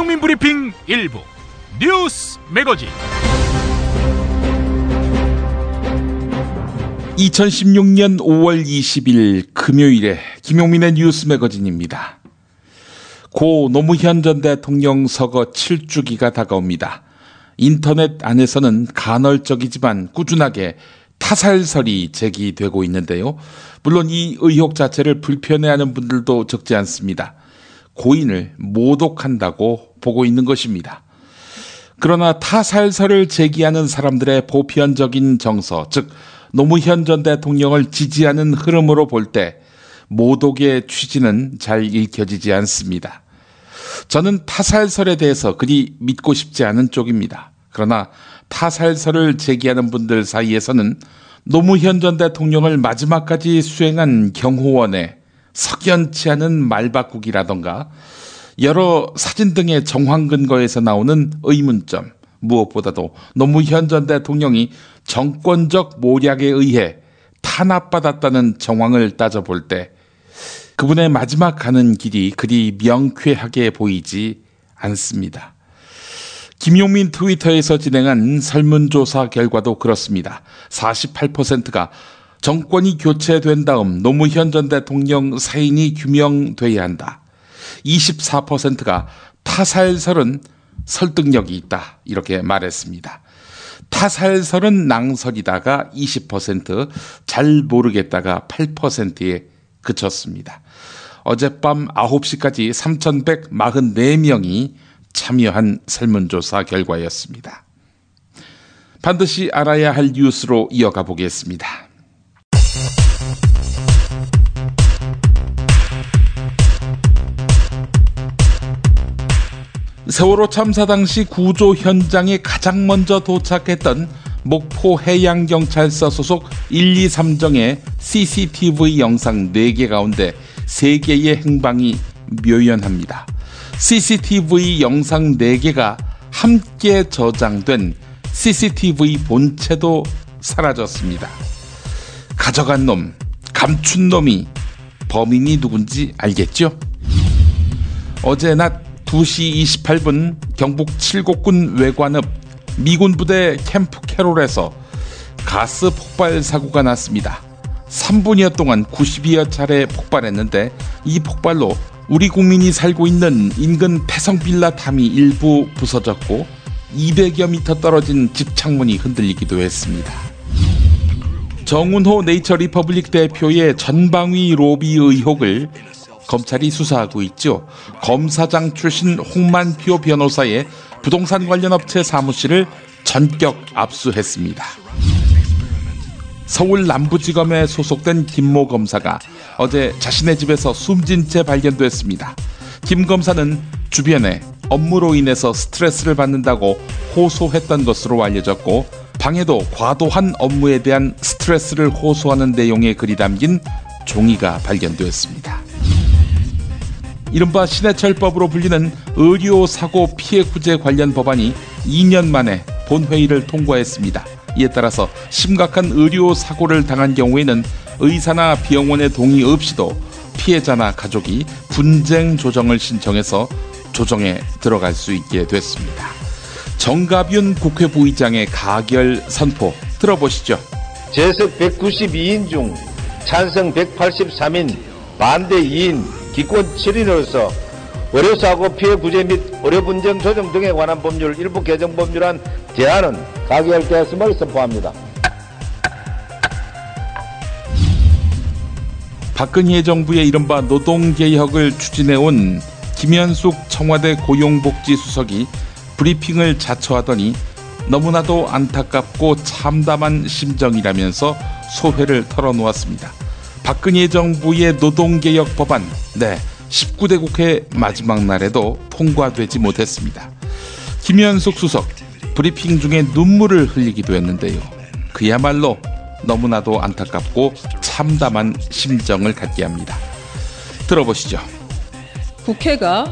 김용민 브리핑 일부 뉴스 매거진. 2016년 5월 20일 금요일에 김용민의 뉴스 매거진입니다. 고 노무현 전 대통령 서거 7주기가 다가옵니다. 인터넷 안에서는 간헐적이지만 꾸준하게 타살설이 제기되고 있는데요. 물론 이 의혹 자체를 불편해하는 분들도 적지 않습니다. 고인을 모독한다고 보고 있는 것입니다. 그러나 타살설을 제기하는 사람들의 보편적인 정서, 즉 노무현 전 대통령을 지지하는 흐름으로 볼 때 모독의 취지는 잘 읽혀지지 않습니다. 저는 타살설에 대해서 그리 믿고 싶지 않은 쪽입니다. 그러나 타살설을 제기하는 분들 사이에서는 노무현 전 대통령을 마지막까지 수행한 경호원의 석연치 않은 말바꾸기라던가 여러 사진 등의 정황 근거에서 나오는 의문점, 무엇보다도 노무현 전 대통령이 정권적 모략에 의해 탄압받았다는 정황을 따져볼 때 그분의 마지막 가는 길이 그리 명쾌하게 보이지 않습니다. 김용민 트위터에서 진행한 설문조사 결과도 그렇습니다. 48%가 정권이 교체된 다음 노무현 전 대통령 사인이 규명돼야 한다. 24%가 타살설은 설득력이 있다. 이렇게 말했습니다. 타살설은 낭설이다가 20%, 잘 모르겠다가 8%에 그쳤습니다. 어젯밤 9시까지 3,144명이 참여한 설문조사 결과였습니다. 반드시 알아야 할 뉴스로 이어가 보겠습니다. 세월호 참사 당시 구조 현장에 가장 먼저 도착했던 목포 해양경찰서 소속 1, 2, 3정의 CCTV 영상 4개 가운데 3개의 행방이 묘연합니다. CCTV 영상 4개가 함께 저장된 CCTV 본체도 사라졌습니다. 가져간 놈, 감춘 놈이 범인이 누군지 알겠죠? 어제 낮 2시 28분 경북 칠곡군 외관읍 미군 부대 캠프 캐롤에서 가스 폭발 사고가 났습니다. 3분여 동안 90여 차례 폭발했는데 이 폭발로 우리 국민이 살고 있는 인근 태성빌라 탐이 일부 부서졌고 200여 미터 떨어진 집 창문이 흔들리기도 했습니다. 정운호 네이처리퍼블릭 대표의 전방위 로비 의혹을 검찰이 수사하고 있죠. 검사장 출신 홍만표 변호사의 부동산 관련 업체 사무실을 전격 압수했습니다. 서울 남부지검에 소속된 김모 검사가 어제 자신의 집에서 숨진 채 발견됐습니다. 김 검사는 주변에 업무로 인해서 스트레스를 받는다고 호소했던 것으로 알려졌고 방에도 과도한 업무에 대한 스트레스를 호소하는 내용의 글이 담긴 종이가 발견되었습니다. 이른바 신해철법으로 불리는 의료사고 피해구제 관련 법안이 2년 만에 본회의를 통과했습니다. 이에 따라서 심각한 의료사고를 당한 경우에는 의사나 병원의 동의 없이도 피해자나 가족이 분쟁 조정을 신청해서 조정에 들어갈 수 있게 됐습니다. 정가윤 국회 부의장의 가결 선포 들어보시죠. 재석 192인 중 찬성 183인, 반대 2인, 기권 7인으로서 의료사고 피해 구제 및 의료분쟁 조정 등에 관한 법률 일부 개정 법률안 대안은 가결되었음을 선포합니다. 박근혜 정부의 이른바 노동개혁을 추진해온 김현숙 청와대 고용복지수석이 브리핑을 자처하더니 너무나도 안타깝고 참담한 심정이라면서 소회를 털어놓았습니다. 박근혜 정부의 노동개혁 법안, 19대 국회 마지막 날에도 통과되지 못했습니다. 김현숙 수석, 브리핑 중에 눈물을 흘리기도 했는데요. 그야말로 너무나도 안타깝고 참담한 심정을 갖게 합니다. 들어보시죠. 국회가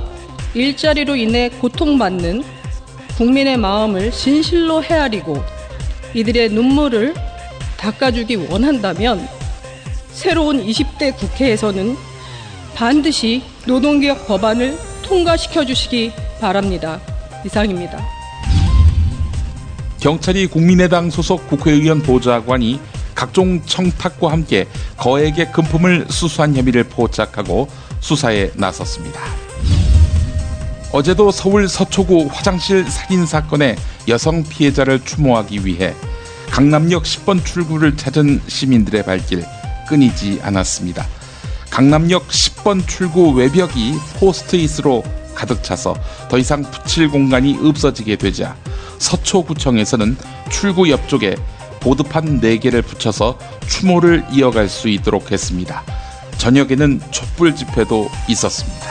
일자리로 인해 고통받는 국민의 마음을 진실로 헤아리고 이들의 눈물을 닦아주기 원한다면 새로운 20대 국회에서는 반드시 노동개혁 법안을 통과시켜 주시기 바랍니다. 이상입니다. 경찰이 국민의당 소속 국회의원 보좌관이 각종 청탁과 함께 거액의 금품을 수수한 혐의를 포착하고 수사에 나섰습니다. 어제도 서울 서초구 화장실 살인 사건의 여성 피해자를 추모하기 위해 강남역 10번 출구를 찾은 시민들의 발길 끊이지 않았습니다. 강남역 10번 출구 외벽이 포스트잇으로 가득 차서 더 이상 붙일 공간이 없어지게 되자 서초구청에서는 출구 옆쪽에 보드판 4개를 붙여서 추모를 이어갈 수 있도록 했습니다. 저녁에는 촛불 집회도 있었습니다.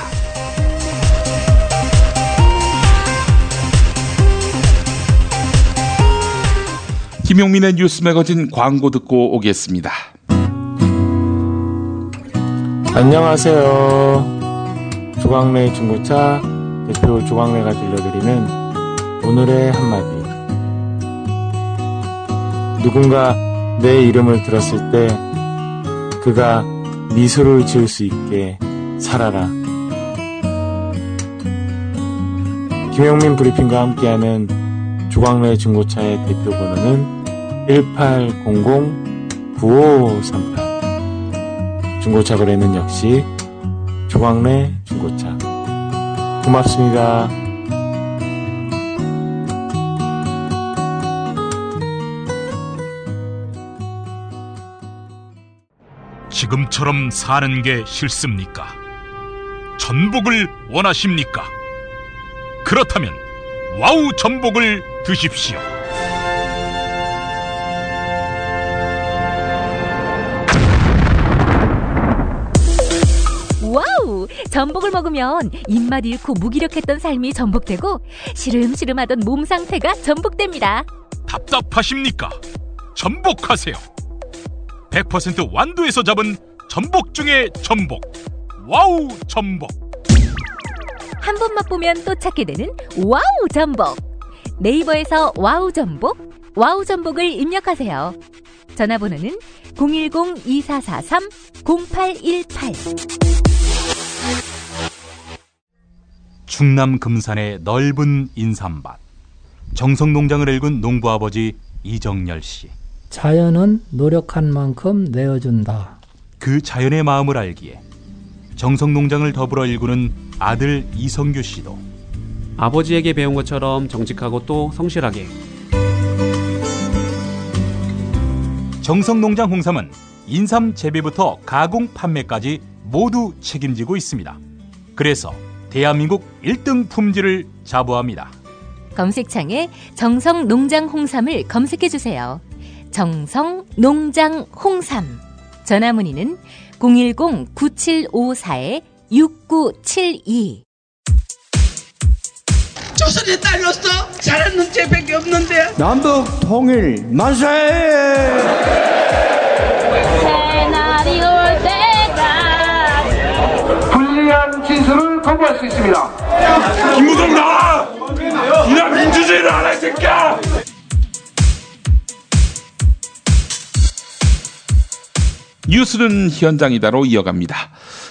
김용민의 뉴스 매거진 광고 듣고 오겠습니다. 안녕하세요. 조광래 중고차 대표 조광래가 들려드리는 오늘의 한마디. 누군가 내 이름을 들었을 때 그가 미소를 지을 수 있게 살아라. 김용민 브리핑과 함께하는 조광래 중고차의 대표 번호는 1800-9538. 중고차 거래는 역시 조광래 중고차. 고맙습니다. 지금처럼 사는 게 싫습니까? 전복을 원하십니까? 그렇다면 와우 전복을 드십시오. 와우! 전복을 먹으면 입맛 잃고 무기력했던 삶이 전복되고 시름시름하던 몸 상태가 전복됩니다. 답답하십니까? 전복하세요. 100% 완도에서 잡은 전복 중에 전복. 와우 전복. 한 번 맛보면 또 찾게 되는 와우 전복. 네이버에서 와우 전복, 와우 전복을 입력하세요. 전화번호는 010-2443-0818. 충남 금산의 넓은 인삼밭. 정성농장을 일군 농부아버지 이정열 씨. 자연은 노력한 만큼 내어준다. 그 자연의 마음을 알기에 정성농장을 더불어 일구는 아들 이성규 씨도 아버지에게 배운 것처럼 정직하고 또 성실하게. 정성농장 홍삼은 인삼 재배부터 가공 판매까지 모두 책임지고 있습니다. 그래서 대한민국 1등 품질을 자부합니다. 검색창에 정성농장 홍삼을 검색해주세요. 정성농장 홍삼. 전화문의는 010-9754-6972. 조선에 딸로서 잘하는 죄밖에 없는데. 남북 통일 만세! 새날이 올 때가 불리한 진술을 거부할 수 있습니다. 김무성 나와! 이런 민주주의를 안 할 새끼야! 뉴스는 현장이다로 이어갑니다.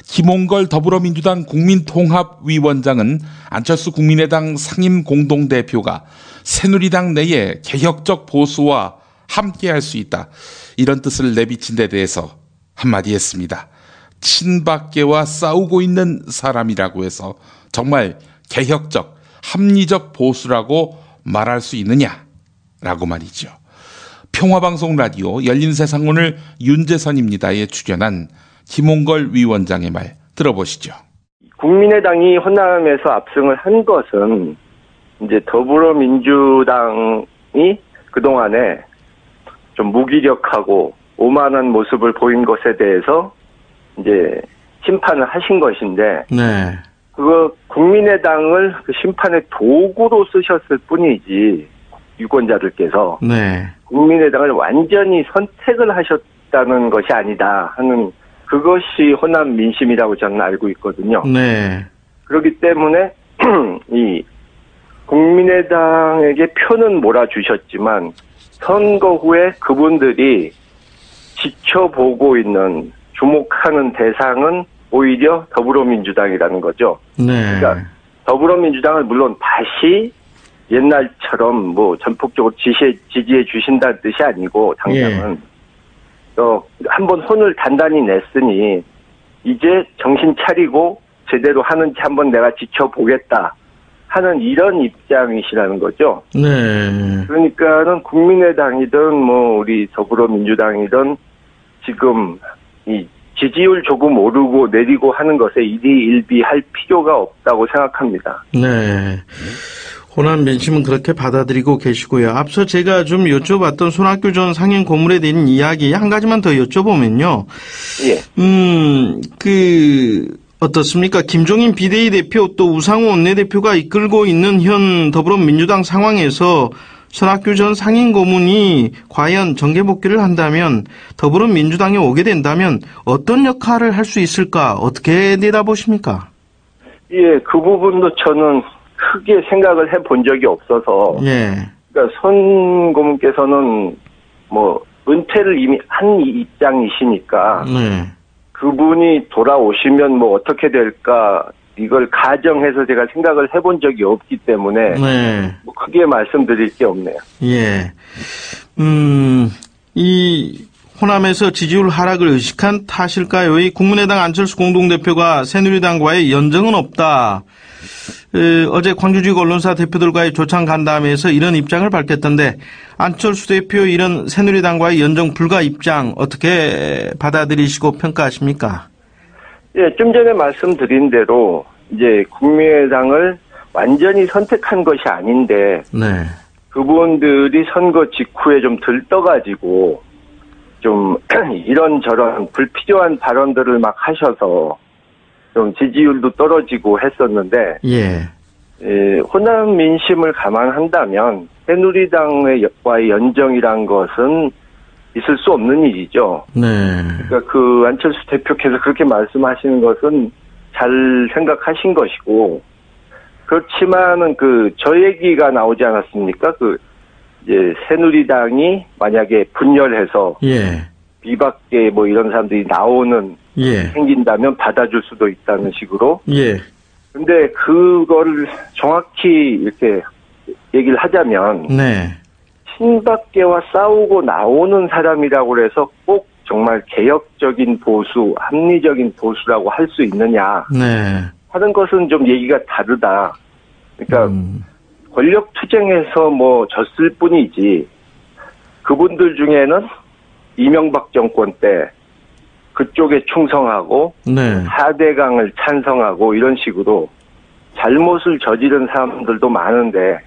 김홍걸 더불어민주당 국민통합위원장은 안철수 국민의당 상임공동대표가 새누리당 내에 개혁적 보수와 함께할 수 있다, 이런 뜻을 내비친 데 대해서 한마디 했습니다. 친박계와 싸우고 있는 사람이라고 해서 정말 개혁적, 합리적 보수라고 말할 수 있느냐라고 말이죠. 평화방송 라디오 열린세상 오늘 윤재선입니다에 출연한 김홍걸 위원장의 말 들어보시죠. 국민의당이 호남에서 압승을 한 것은 이제 더불어민주당이 그동안에 좀 무기력하고 오만한 모습을 보인 것에 대해서 이제 심판을 하신 것인데, 네. 그거 국민의당을 그 심판의 도구로 쓰셨을 뿐이지, 유권자들께서 네. 국민의당을 완전히 선택을 하셨다는 것이 아니다 하는, 그것이 호남 민심이라고 저는 알고 있거든요. 네. 그렇기 때문에 이 국민의당에게 표는 몰아주셨지만 선거 후에 그분들이 지켜보고 있는, 주목하는 대상은 오히려 더불어민주당이라는 거죠. 네. 그러니까 더불어민주당을 물론 다시 옛날처럼 뭐 전폭적으로 지지해 주신다는 뜻이 아니고 당장은 한번 혼을 단단히 냈으니 이제 정신 차리고 제대로 하는지 한번 내가 지켜보겠다 하는 이런 입장이시라는 거죠. 네. 그러니까는 국민의당이든 뭐 우리 더불어민주당이든 지금 이 지지율 조금 오르고 내리고 하는 것에 일희일비할 필요가 없다고 생각합니다. 네. 호남 민심은 그렇게 받아들이고 계시고요. 앞서 제가 좀 여쭤봤던 손학규 전 상임 고문에 대한 이야기 한 가지만 더 여쭤보면요. 어떻습니까? 김종인 비대위 대표 또 우상호 원내대표가 이끌고 있는 현 더불어민주당 상황에서 손학규 전 상임 고문이 과연 정계 복귀를 한다면 더불어민주당에 오게 된다면 어떤 역할을 할 수 있을까? 어떻게 내다보십니까? 예, 그 부분도 저는 크게 생각을 해본 적이 없어서. 그러니까 손 고문께서는 뭐 은퇴를 이미 한 입장이시니까. 그분이 돌아오시면 뭐 어떻게 될까 이걸 가정해서 제가 생각을 해본 적이 없기 때문에 뭐 크게 말씀드릴 게 없네요. 예. 이 호남에서 지지율 하락을 의식한 탓일까요? 이 국민의당 안철수 공동대표가 새누리당과의 연정은 없다. 어제 광주지역 언론사 대표들과의 조창 간담회에서 이런 입장을 밝혔던데 안철수 대표 이런 새누리당과의 연정 불가 입장 어떻게 받아들이시고 평가하십니까? 예, 좀 전에 말씀드린 대로 이제 국민의당을 완전히 선택한 것이 아닌데 그분들이 선거 직후에 좀 들떠가지고 좀 이런저런 불필요한 발언들을 막 하셔서 좀 지지율도 떨어지고 했었는데 호남 민심을 감안한다면 새누리당과의 연정이란 것은 있을 수 없는 일이죠. 그러니까 그 안철수 대표께서 그렇게 말씀하시는 것은 잘 생각하신 것이고 그렇지만은 저 얘기가 나오지 않았습니까? 이제 새누리당이 만약에 분열해서 비박계 뭐 이런 사람들이 생긴다면 받아줄 수도 있다는 식으로. 근데 그거를 정확히 이렇게 얘기를 하자면 친박계와 싸우고 나오는 사람이라고 해서 꼭 정말 개혁적인 보수, 합리적인 보수라고 할 수 있느냐 하는 것은 좀 얘기가 다르다. 그러니까 권력 투쟁에서 뭐 졌을 뿐이지 그분들 중에는 이명박 정권 때 그쪽에 충성하고 4대강을 찬성하고 이런 식으로 잘못을 저지른 사람들도 많은데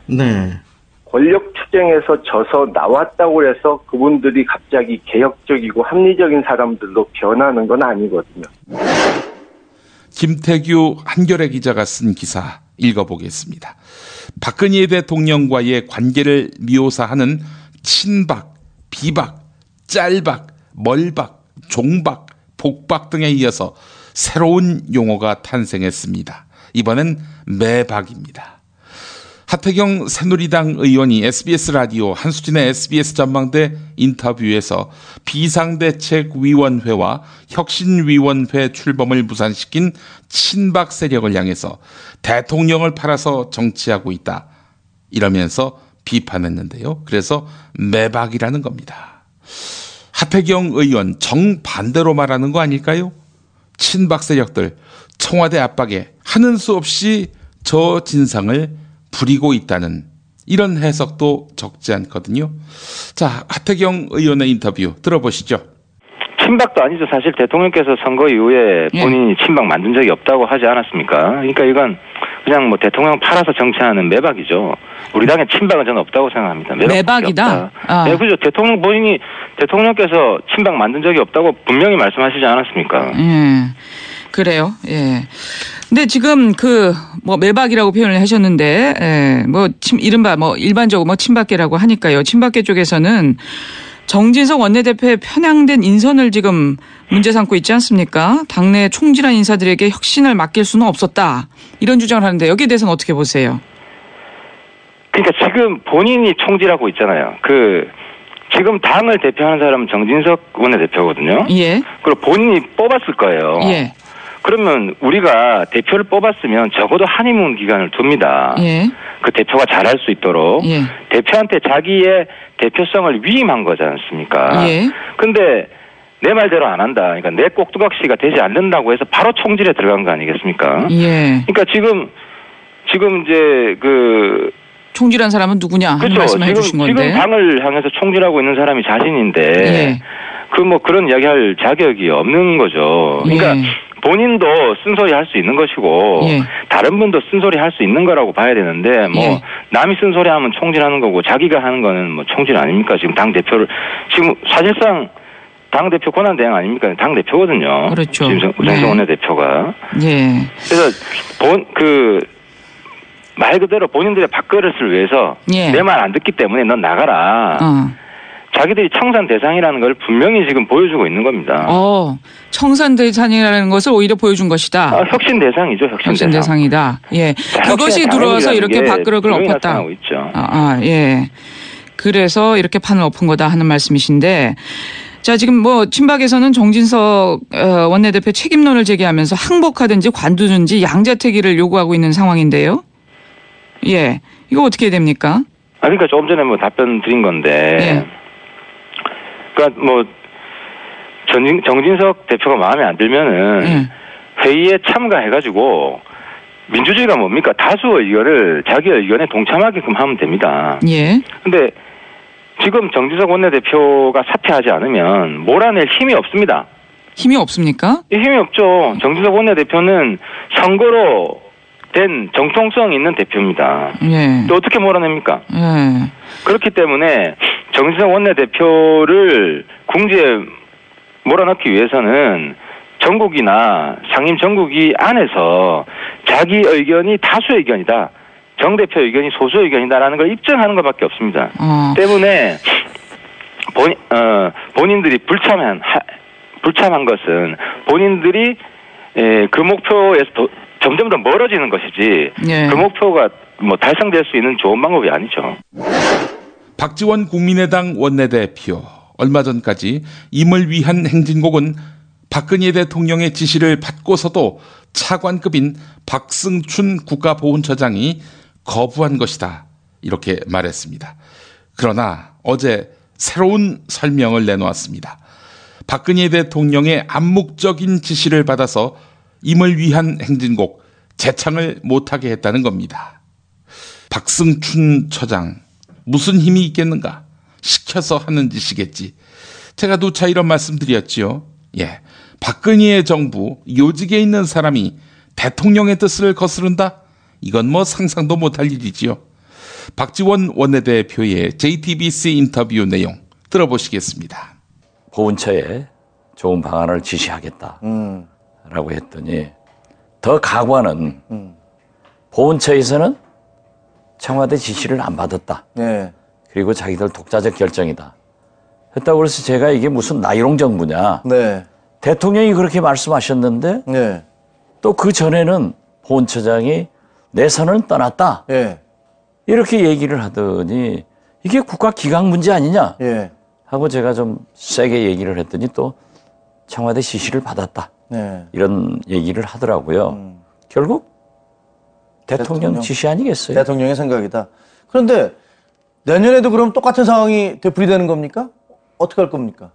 권력 투쟁에서 져서 나왔다고 해서 그분들이 갑자기 개혁적이고 합리적인 사람들로 변하는 건 아니거든요. 김태규 한겨레 기자가 쓴 기사 읽어보겠습니다. 박근혜 대통령과의 관계를 묘사하는 친박, 비박, 짤박, 멀박, 종박, 복박 등에 이어서 새로운 용어가 탄생했습니다. 이번엔 매박입니다. 하태경 새누리당 의원이 SBS 라디오 한수진의 SBS 전망대 인터뷰에서 비상대책위원회와 혁신위원회 출범을 무산시킨 친박 세력을 향해서 대통령을 팔아서 정치하고 있다. 이러면서 비판했는데요. 그래서 매박이라는 겁니다. 하태경 의원 정반대로 말하는 거 아닐까요? 친박 세력들 청와대 압박에 하는 수 없이 저 진상을 부리고 있다는 이런 해석도 적지 않거든요. 자, 하태경 의원의 인터뷰 들어보시죠. 친박도 아니죠. 사실 대통령께서 선거 이후에 본인이 친박 만든 적이 없다고 하지 않았습니까? 그러니까 이건 그냥 뭐 대통령 팔아서 정치하는 매박이죠. 우리 당에 친박은 저는 없다고 생각합니다. 매박이다? 네, 그죠. 대통령께서 친박 만든 적이 없다고 분명히 말씀하시지 않았습니까? 그래요. 예. 근데 지금 매박이라고 표현을 하셨는데, 이른바 일반적으로 친박계라고 하니까요. 친박계 쪽에서는 정진석 원내대표의 편향된 인선을 지금 문제 삼고 있지 않습니까? 당내 총질한 인사들에게 혁신을 맡길 수는 없었다. 이런 주장을 하는데 여기에 대해서는 어떻게 보세요? 그러니까 지금 본인이 총질하고 있잖아요. 지금 당을 대표하는 사람은 정진석 원내대표거든요. 그리고 본인이 뽑았을 거예요. 그러면 우리가 대표를 뽑았으면 적어도 한의문 기간을 둡니다. 예. 그 대표가 잘할 수 있도록. 예. 대표한테 자기의 대표성을 위임한 거지 않습니까? 예. 근데 내 말대로 안 한다. 그러니까 내 꼭두각시가 되지 않는다고 해서 바로 총질에 들어간 거 아니겠습니까? 예. 그러니까 지금 이제 그 총질한 사람은 누구냐 하는 그렇죠. 말씀을 해주신 건데. 지금 당을 향해서 총질하고 있는 사람이 자신인데 예. 그 뭐 그런 이야기할 자격이 없는 거죠. 그러니까 예. 본인도 쓴소리 할 수 있는 것이고 예. 다른 분도 쓴소리 할 수 있는 거라고 봐야 되는데 뭐 예. 남이 쓴소리 하면 총질하는 거고 자기가 하는 거는 뭐 총질 아닙니까? 지금 당 대표를 지금 사실상 당 대표 권한 대행 아닙니까? 당 대표거든요. 그렇죠. 지금 우정성 원내대표가. 예. 그래서 말 그대로 본인들의 밥그릇을 위해서 예. 내 말 안 듣기 때문에 넌 나가라. 자기들이 청산 대상이라는 걸 분명히 지금 보여주고 있는 겁니다. 청산 대상이라는 것을 오히려 보여준 것이다. 혁신 대상이죠, 혁신 대상이다. 예. 그것이 들어와서 이렇게 밥그릇을 엎었다. 있죠. 예. 그래서 이렇게 판을 엎은 거다 하는 말씀이신데, 자, 지금 뭐 친박에서는 정진석 원내대표 책임론을 제기하면서 항복하든지 관두든지 양자택일을 요구하고 있는 상황인데요. 예. 이거 어떻게 됩니까? 그러니까 조금 전에 뭐 답변 드린 건데. 예. 그러니까 뭐 정진석 대표가 마음에 안 들면은 회의에 참가해가지고 민주주의가 뭡니까? 다수 의견을 자기 의견에 동참하게끔 하면 됩니다. 예. 근데 지금 정진석 원내대표가 사퇴하지 않으면 몰아낼 힘이 없습니다. 힘이 없습니까? 힘이 없죠. 정진석 원내대표는 선거로 된 정통성 있는 대표입니다. 예. 또 어떻게 몰아냅니까? 예. 그렇기 때문에 정진석 원내대표를 궁지에 몰아넣기 위해서는 전국이나 상임 전국이 안에서 자기 의견이 다수 의견이다. 정 대표 의견이 소수 의견이다라는 걸 입증하는 것밖에 없습니다. 때문에 본인들이 불참한 것은 본인들이 그 목표에서 점점 더 멀어지는 것이지 예. 그 목표가 뭐 달성될 수 있는 좋은 방법이 아니죠. 박지원 국민의당 원내대표 얼마 전까지 임을 위한 행진곡은 박근혜 대통령의 지시를 받고서도 차관급인 박승춘 국가보훈처장이 거부한 것이다 이렇게 말했습니다. 그러나 어제 새로운 설명을 내놓았습니다. 박근혜 대통령의 암묵적인 지시를 받아서 임을 위한 행진곡 재창을 못하게 했다는 겁니다. 박승춘 처장 무슨 힘이 있겠는가? 시켜서 하는 짓이겠지. 제가 누차 이런 말씀드렸지요. 예, 박근혜의 정부 요직에 있는 사람이 대통령의 뜻을 거스른다? 이건 뭐 상상도 못할 일이지요. 박지원 원내대표의 JTBC 인터뷰 내용 들어보시겠습니다. 보훈처에 좋은 방안을 지시하겠다 라고 했더니 더 가관은 보훈처에서는 청와대 지시를 안 받았다. 네. 그리고 자기들 독자적 결정이다. 했다고 그래서 제가 이게 무슨 나이롱 정부냐. 네. 대통령이 그렇게 말씀하셨는데 네. 또 그 전에는 보훈처장이 내 선은 떠났다. 네. 이렇게 얘기를 하더니 이게 국가기강 문제 아니냐. 네. 하고 제가 좀 세게 얘기를 했더니 또 청와대 지시를 받았다. 네. 이런 얘기를 하더라고요. 결국 대통령 지시 아니겠어요? 대통령의 생각이다. 그런데 내년에도 그럼 똑같은 상황이 되풀이되는 겁니까? 어떻게 할 겁니까?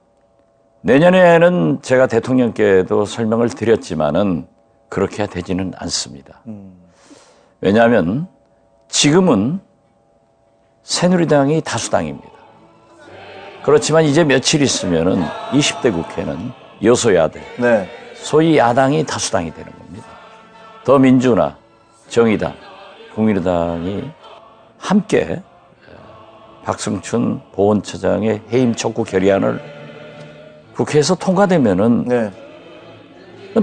내년에는 제가 대통령께도 설명을 드렸지만은 그렇게 되지는 않습니다. 왜냐하면 지금은 새누리당이 다수당입니다. 그렇지만 이제 며칠 있으면은 20대 국회는 여소야대, 네. 소위 야당이 다수당이 되는 겁니다. 더민주나 정의당, 국민의당이 함께 박승춘 보훈처장의 해임 촉구 결의안을 국회에서 통과되면은 네.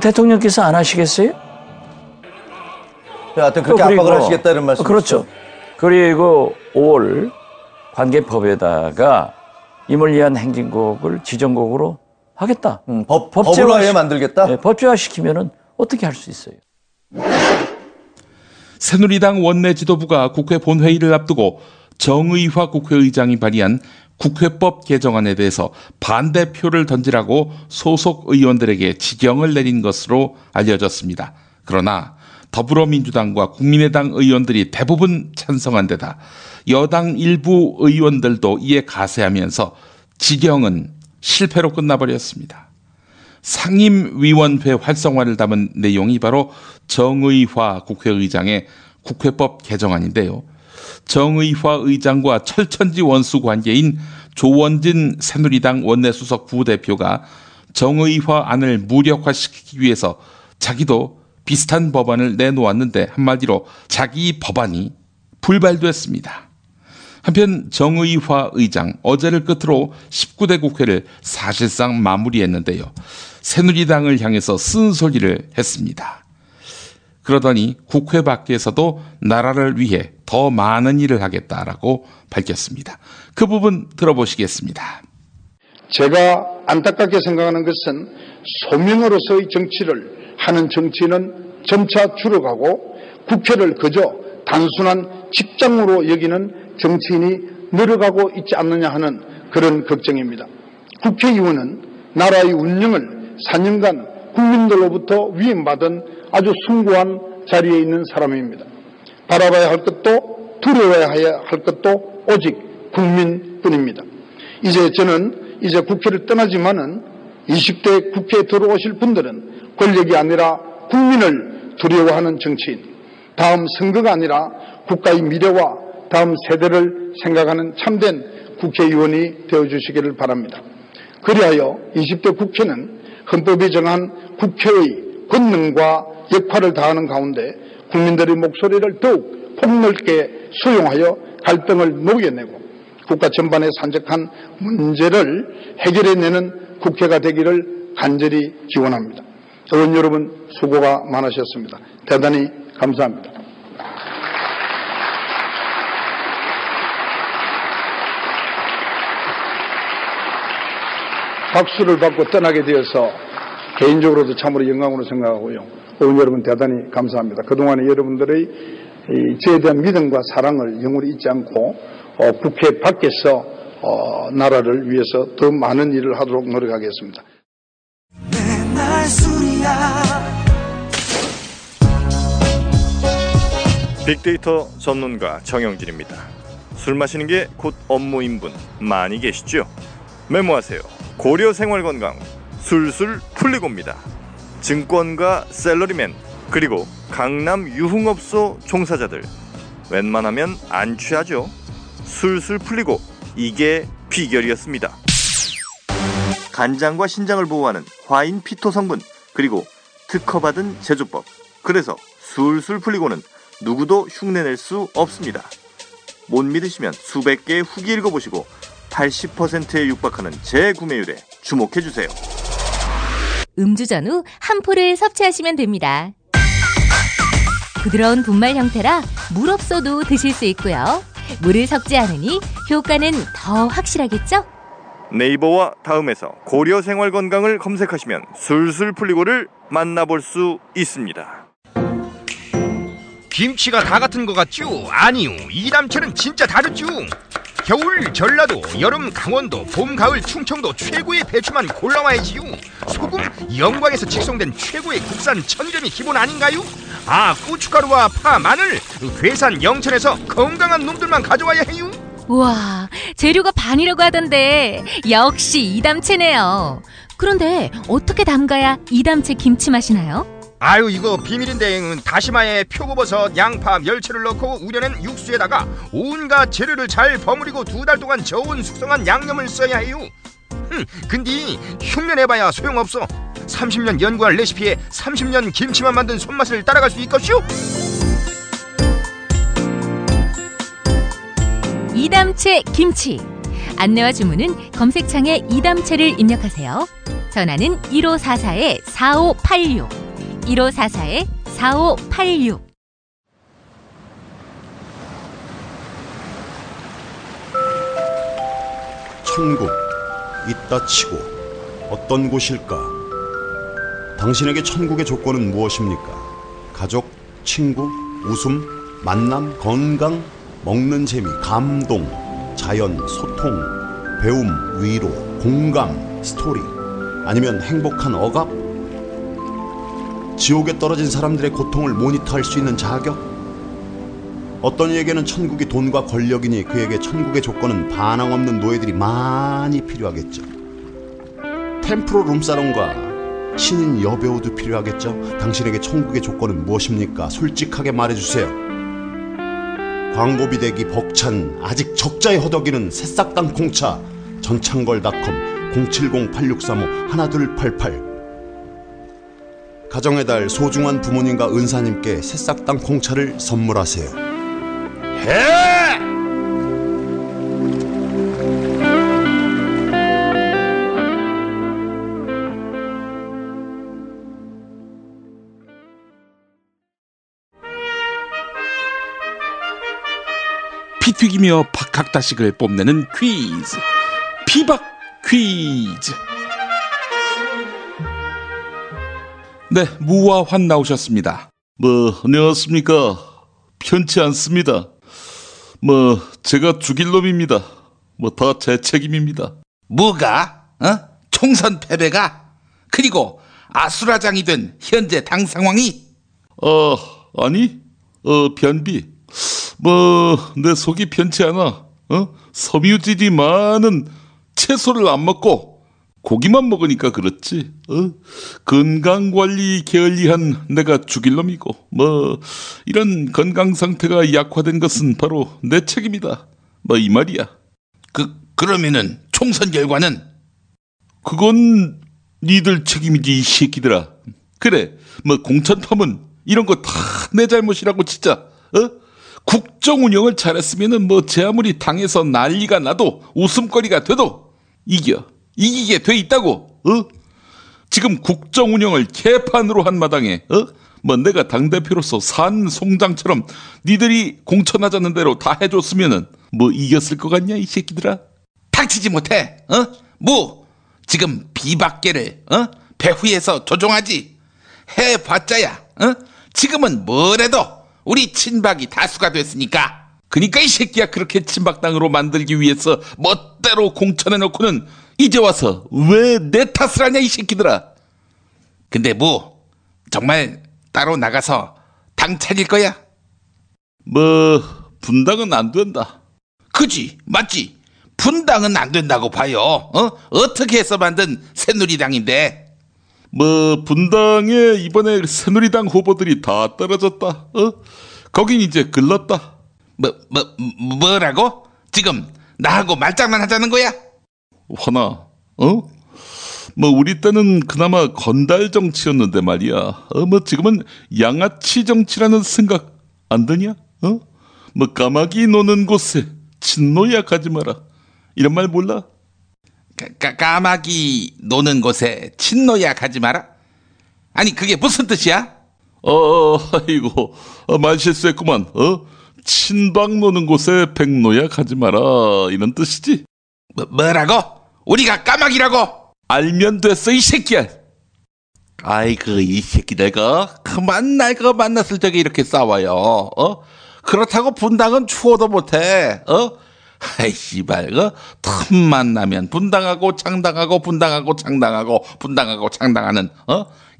대통령께서 안 하시겠어요? 하여튼 그렇게 압박을 하시겠다 이런 말씀이죠. 그렇죠. 그리고 5월 관계법에다가 임을 위한 행진곡을 지정곡으로 하겠다. 법제로 아예 만들겠다? 네, 법제화시키면은 어떻게 할 수 있어요? 새누리당 원내 지도부가 국회 본회의를 앞두고 정의화 국회의장이 발의한 국회법 개정안에 대해서 반대표를 던지라고 소속 의원들에게 지경을 내린 것으로 알려졌습니다. 그러나 더불어민주당과 국민의당 의원들이 대부분 찬성한 데다 여당 일부 의원들도 이에 가세하면서 지경은 실패로 끝나버렸습니다. 상임위원회 활성화를 담은 내용이 바로 정의화 국회의장의 국회법 개정안인데요. 정의화 의장과 철천지 원수 관계인 조원진 새누리당 원내수석 부대표가 정의화 안을 무력화시키기 위해서 자기도 비슷한 법안을 내놓았는데 한마디로 자기 법안이 불발됐습니다. 한편 정의화 의장 어제를 끝으로 19대 국회를 사실상 마무리했는데요. 새누리당을 향해서 쓴소리를 했습니다. 그러더니 국회 밖에서도 나라를 위해 더 많은 일을 하겠다라고 밝혔습니다. 그 부분 들어보시겠습니다. 제가 안타깝게 생각하는 것은 소명으로서의 정치를 하는 정치는 점차 줄어가고 국회를 그저 단순한 직장으로 여기는 정치인이 늘어가고 있지 않느냐 하는 그런 걱정입니다. 국회의원은 나라의 운영을 4년간 국민들로부터 위임받은 아주 숭고한 자리에 있는 사람입니다. 바라봐야 할 것도 두려워야 할 것도 오직 국민뿐입니다. 저는 이제 국회를 떠나지만은 20대 국회에 들어오실 분들은 권력이 아니라 국민을 두려워하는 정치인, 다음 선거가 아니라 국가의 미래와 다음 세대를 생각하는 참된 국회의원이 되어주시기를 바랍니다. 그리하여 20대 국회는 헌법이 정한 국회의 권능과 역할을 다하는 가운데 국민들의 목소리를 더욱 폭넓게 수용하여 갈등을 녹여내고 국가 전반의 산적한 문제를 해결해내는 국회가 되기를 간절히 기원합니다. 의원 여러분 수고가 많으셨습니다. 대단히 감사합니다. 박수를 받고 떠나게 되어서 개인적으로도 참으로 영광으로 생각하고요. 의원 여러분 대단히 감사합니다. 그동안에 여러분들의 저에 대한 믿음과 사랑을 영원히 잊지 않고 국회 밖에서 나라를 위해서 더 많은 일을 하도록 노력하겠습니다. 빅데이터 전문가 정영진입니다. 술 마시는 게 곧 업무인 분 많이 계시죠? 메모하세요. 고려생활건강 술술 풀리고입니다. 증권가 샐러리맨 그리고 강남 유흥업소 종사자들 웬만하면 안 취하죠. 술술 풀리고 이게 비결이었습니다. 간장과 신장을 보호하는 화인 피토 성분 그리고 특허받은 제조법. 그래서 술술 풀리고는 누구도 흉내낼 수 없습니다. 못 믿으시면 수백 개의 후기 읽어보시고 80%에 육박하는 재구매율에 주목해주세요. 음주 전후 한 포를 섭취하시면 됩니다. 부드러운 분말 형태라 물 없어도 드실 수 있고요. 물을 섞지 않으니 효과는 더 확실하겠죠? 네이버와 다음에서 고려생활건강을 검색하시면 술술 풀리고를 만나볼 수 있습니다. 김치가 다 같은 것 같죠? 아니요, 이담채는 진짜 다르죠. 겨울 전라도, 여름 강원도, 봄 가을 충청도 최고의 배추만 골라와야지요. 소금 영광에서 직송된 최고의 국산 천점이 기본 아닌가요? 아, 고춧가루와 파, 마늘 괴산 영천에서 건강한 놈들만 가져와야 해요. 우와, 재료가 반이라고 하던데 역시 이담채네요. 그런데 어떻게 담가야 이담채 김치 맛이 나요? 아유, 이거 비밀인데 다시마에 표고버섯, 양파, 멸치를 넣고 우려낸 육수에다가 온갖 재료를 잘 버무리고 2달 동안 저온 숙성한 양념을 써야 해요. 근데 흉내내봐야 소용없어. 30년 연구한 레시피에 30년 김치만 만든 손맛을 따라갈 수 있겠슈? 이담채 김치. 안내와 주문은 검색창에 이담채를 입력하세요. 전화는 1544-4586 1544-4586. 천국 있다 치고 어떤 곳일까? 당신에게 천국의 조건은 무엇입니까? 가족, 친구, 웃음, 만남, 건강, 먹는 재미, 감동, 자연, 소통, 배움, 위로, 공감, 스토리, 아니면 행복한 억압? 지옥에 떨어진 사람들의 고통을 모니터할 수 있는 자격? 어떤 이에게는 천국이 돈과 권력이니 그에게 천국의 조건은 반항 없는 노예들이 많이 필요하겠죠. 템프로 룸사롱과 신인 여배우도 필요하겠죠. 당신에게 천국의 조건은 무엇입니까? 솔직하게 말해주세요. 광고비 대기 벅찬 아직 적자에 허덕이는 새싹당 콩차 전창걸닷컴 070-8635-1288 가정의 달 소중한 부모님과 은사님께 새싹당 콩차를 선물하세요. 해! 피 튀기며 박학다식을 뽐내는 퀴즈, 피박 퀴즈. 네, 무화환 나오셨습니다. 안녕하십니까. 편치 않습니다. 제가 죽일 놈입니다. 다 제 책임입니다. 뭐가? 총선 패배가? 그리고 아수라장이 된 현재 당 상황이? 아니, 변비. 내 속이 편치 않아. 섬유질이 많은 채소를 안 먹고 고기만 먹으니까 그렇지. 건강관리 게을리한 내가 죽일 놈이고 이런 건강 상태가 약화된 것은 바로 내 책임이다. 이 말이야. 그러면은 총선 결과는? 그건 니들 책임이지 이 새끼들아. 그래 공천파문 이런 거 다 내 잘못이라고 진짜. 국정 운영을 잘했으면은 제 아무리 당에서 난리가 나도 웃음거리가 돼도 이기게 돼 있다고. 지금 국정 운영을 개판으로 한 마당에 내가 당대표로서 산 송장처럼 니들이 공천하자는 대로 다 해줬으면은 이겼을 것 같냐 이 새끼들아. 닥치지 못해. 지금 비박계를 배후에서 조종하지. 해봤자야. 지금은 뭐래도 우리 친박이 다수가 됐으니까. 그러니까 이 새끼야 그렇게 친박당으로 만들기 위해서 멋대로 공천해놓고는 이제 와서 왜 내 탓을 하냐 이 새끼들아. 근데 정말 따로 나가서 당 차릴 거야? 분당은 안 된다. 그지 맞지. 분당은 안 된다고 봐요. 어떻게 해서 만든 새누리당인데. 분당에 이번에 새누리당 후보들이 다 떨어졌다. 거긴 이제 글렀다. 뭐라고? 지금 나하고 말장난 하자는 거야? 화나. 우리 때는 그나마 건달 정치였는데 말이야. 지금은 양아치 정치라는 생각 안 드냐? 까마귀 노는 곳에 친노야 가지 마라. 이런 말 몰라? 까마귀 노는 곳에 친노야 가지 마라? 아니 그게 무슨 뜻이야? 아이고 말 실수했구만. 친박 노는 곳에 백노야 가지 마라 이런 뜻이지. 뭐라고? 우리가 까마귀라고? 알면 됐어 이 새끼야. 아이고 이 새끼들 그만 날 만났을 적에 이렇게 싸워요. 그렇다고 분당은 추워도 못해. 아이 씨발 틈만 나면 분당하고 창당하고 분당하고 창당하고 분당하고 창당하는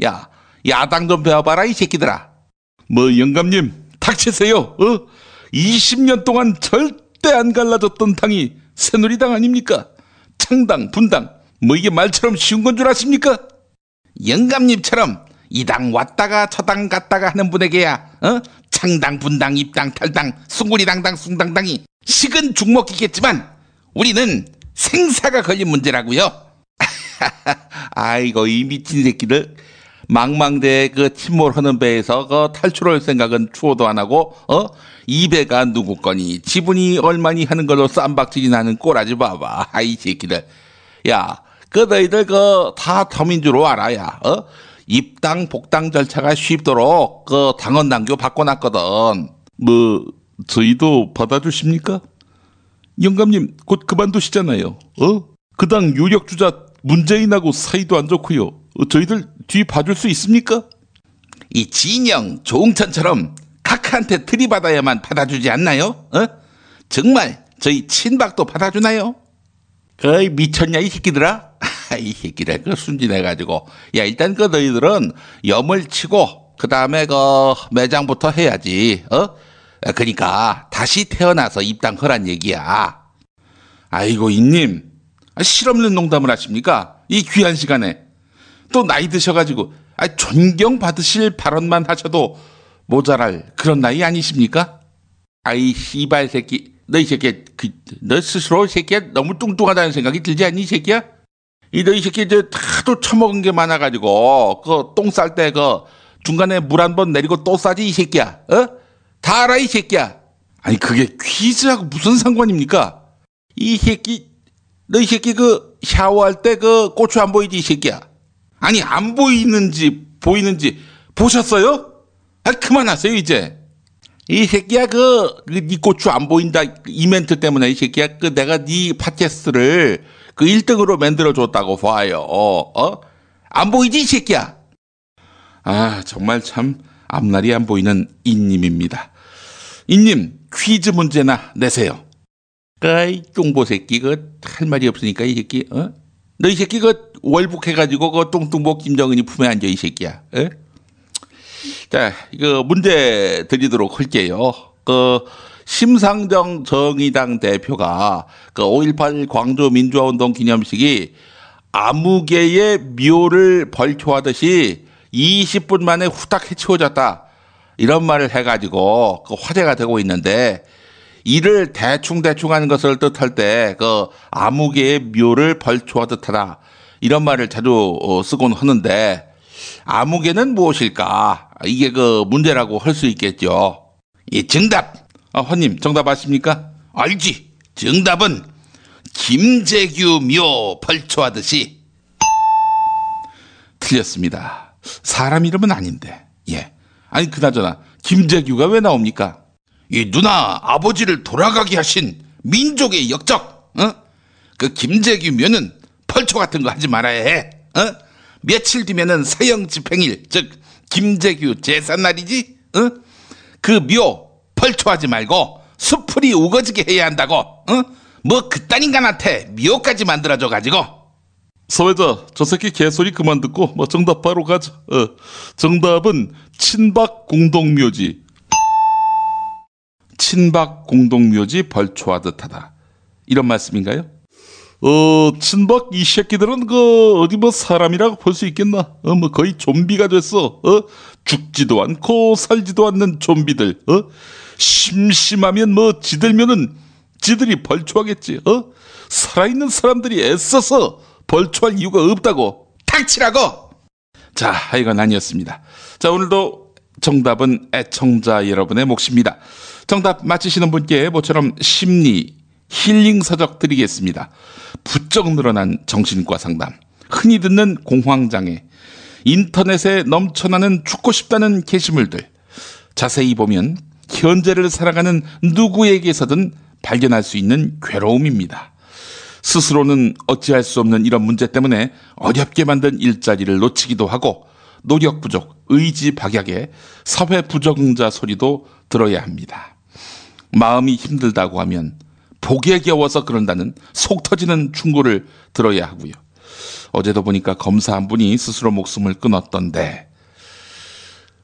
야 야당 좀 배워봐라 이 새끼들아. 영감님 닥치세요. 20년 동안 절대 안 갈라졌던 당이 새누리당 아닙니까? 창당 분당 이게 말처럼 쉬운 건 줄 아십니까? 영감님처럼 이 당 왔다가 저 당 갔다가 하는 분에게야 창당 분당 입당 탈당 숭구리당당 숭당당이 식은 죽먹기겠지만 우리는 생사가 걸린 문제라고요. 아이고 이 미친 새끼들. 망망대해 침몰하는 배에서 탈출할 생각은 추호도 안 하고 이 배가 누구 거니 지분이 얼마니 하는 걸로 쌈박질이 나는 꼴하지 봐봐. 아이 새끼들. 야 너희들 다 터민 줄 알아야. 입당 복당 절차가 쉽도록 당원 당규 바꿔놨거든. 저희도 받아주십니까? 영감님 곧 그만두시잖아요. 그 당 유력주자 문재인하고 사이도 안 좋고요. 저희들 뒤 봐줄 수 있습니까? 이 진영 조응천처럼 각하한테 들이받아야만 받아주지 않나요? 정말 저희 친박도 받아주나요? 거의 미쳤냐 이 새끼들아? 이 새끼들 그 순진해가지고 야 일단 그 너희들은 염을 치고 그 다음에 그 매장부터 해야지. 그러니까 다시 태어나서 입당하란 얘기야. 아이고 이님 실없는 농담을 하십니까? 이 귀한 시간에 또 나이 드셔가지고 존경받으실 발언만 하셔도 모자랄 그런 나이 아니십니까? 아이 씨발 새끼 너 이 새끼 너 스스로 새끼야 너무 뚱뚱하다는 생각이 들지 않니 이 새끼야? 너 이 새끼 다도 처먹은 게 많아가지고 그 똥 쌀 때 그 중간에 물 한 번 내리고 또 싸지 이 새끼야. 다 알아 이 새끼야. 아니 그게 퀴즈하고 무슨 상관입니까? 이 새끼 너 이 새끼 그 샤워할 때 그 고추 안 보이지 이 새끼야. 아니 안 보이는지 보이는지 보셨어요? 그만하세요 이제. 이 새끼야 네 고추 안 보인다 이 멘트 때문에 이 새끼야 내가 네 팟캐스트를 1등으로 만들어 줬다고 봐요. 안 보이지 이 새끼야. 정말 참 앞날이 안 보이는 이님입니다. 이님 퀴즈 문제나 내세요. 이 똥보 새끼 할 말이 없으니까 이 새끼 너 이 새끼 월북해가지고 뚱뚱보 김정은이 품에 앉아 이 새끼야. 자 이거 문제 드리도록 할게요. 심상정 정의당 대표가 5.18 광주 민주화운동 기념식이 아무개의 묘를 벌초하듯이 20분 만에 후딱 해치워졌다 이런 말을 해가지고 화제가 되고 있는데 이를 대충 하는 것을 뜻할 때 아무개의 묘를 벌초하듯 하다 이런 말을 자주 쓰곤 하는데 아무개는 무엇일까? 이게 문제라고 할 수 있겠죠. 정답. 헌님 정답 아십니까? 알지. 정답은 김재규 묘 벌초하듯이. 틀렸습니다. 사람 이름은 아닌데. 아니 그나저나 김재규가 왜 나옵니까? 이 누나 아버지를 돌아가게 하신 민족의 역적. 그 김재규 묘는 벌초 같은 거 하지 말아야 해. 며칠 뒤면은 서영 집행일 즉 김재규 제삿날이지. 그 묘 벌초하지 말고 수풀이 우거지게 해야 한다고. 뭐 그딴 인간한테 묘까지 만들어줘 가지고. 서회자 저 새끼 개소리 그만 듣고 정답 바로 가자. 정답은 친박 공동묘지. 친박 공동묘지 벌초하듯 하다 이런 말씀인가요? 친박 이 새끼들은 어디 사람이라고 볼 수 있겠나? 거의 좀비가 됐어. 죽지도 않고 살지도 않는 좀비들. 심심하면 지들면은 지들이 벌초하겠지. 살아있는 사람들이 애써서 벌초할 이유가 없다고. 닥치라고. 자, 하여간 아니었습니다. 자, 오늘도 정답은 애청자 여러분의 몫입니다. 정답 맞히시는 분께 모처럼 심리 힐링 서적 드리겠습니다. 부쩍 늘어난 정신과 상담, 흔히 듣는 공황장애, 인터넷에 넘쳐나는 죽고 싶다는 게시물들. 자세히 보면 현재를 살아가는 누구에게서든 발견할 수 있는 괴로움입니다. 스스로는 어찌할 수 없는 이런 문제 때문에 어렵게 만든 일자리를 놓치기도 하고 노력 부족, 의지 박약에 사회 부적응자 소리도 들어야 합니다. 마음이 힘들다고 하면 복에 겨워서 그런다는 속 터지는 충고를 들어야 하고요. 어제도 보니까 검사 한 분이 스스로 목숨을 끊었던데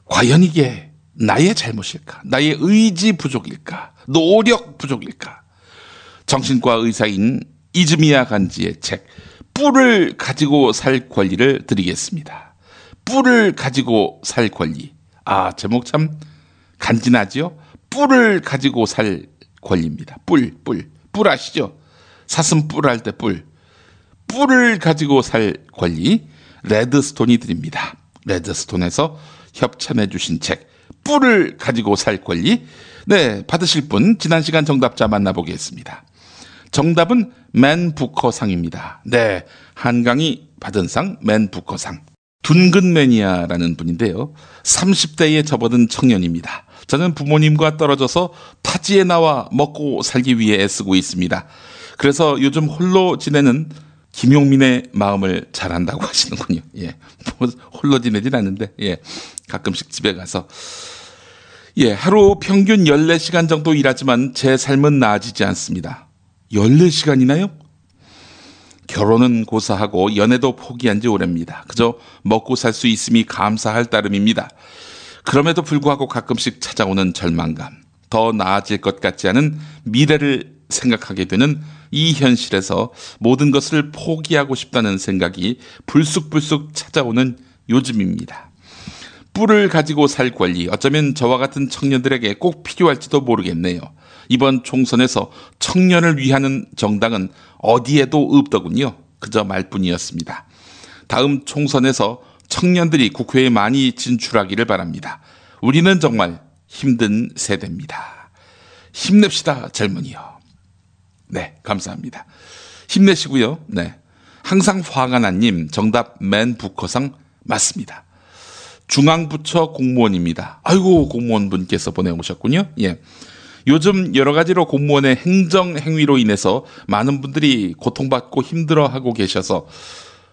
과연 이게 나의 잘못일까? 나의 의지 부족일까? 노력 부족일까? 정신과 의사인 이즈미야 간지의 책 뿔을 가지고 살 권리를 드리겠습니다. 뿔을 가지고 살 권리. 제목 참 간지나지요? 뿔을 가지고 살 권리입니다. 뿔 아시죠? 사슴 뿔 할 때 뿔. 뿔을 가지고 살 권리 레드스톤이 드립니다. 레드스톤에서 협찬해 주신 책 뿔을 가지고 살 권리. 네, 받으실 분 지난 시간 정답자 만나보겠습니다. 정답은 맨 부커상입니다. 네, 한강이 받은 상 맨 부커상. 둔근 매니아라는 분인데요. 30대에 접어든 청년입니다. 저는 부모님과 떨어져서 타지에 나와 먹고 살기 위해 애쓰고 있습니다. 그래서 요즘 홀로 지내는 김용민의 마음을 잘 안다고 하시는군요. 홀로 지내진 않는데, 가끔씩 집에 가서. 하루 평균 14시간 정도 일하지만 제 삶은 나아지지 않습니다. 14시간이나요? 결혼은 고사하고 연애도 포기한 지 오래입니다. 그저 먹고 살 수 있음이 감사할 따름입니다. 그럼에도 불구하고 가끔씩 찾아오는 절망감, 더 나아질 것 같지 않은 미래를 생각하게 되는 이 현실에서 모든 것을 포기하고 싶다는 생각이 불쑥불쑥 찾아오는 요즘입니다. 뿔을 가지고 살 권리, 어쩌면 저와 같은 청년들에게 꼭 필요할지도 모르겠네요. 이번 총선에서 청년을 위하는 정당은 어디에도 없더군요. 그저 말뿐이었습니다. 다음 총선에서 청년들이 국회에 많이 진출하기를 바랍니다. 우리는 정말 힘든 세대입니다. 힘냅시다, 젊은이요. 네, 감사합니다. 힘내시고요. 네, 항상 화가 난 님, 정답 맨 부커상 맞습니다. 중앙부처 공무원입니다. 아이고, 공무원분께서 보내오셨군요. 예. 요즘 여러 가지로 공무원의 행정 행위로 인해서 많은 분들이 고통받고 힘들어하고 계셔서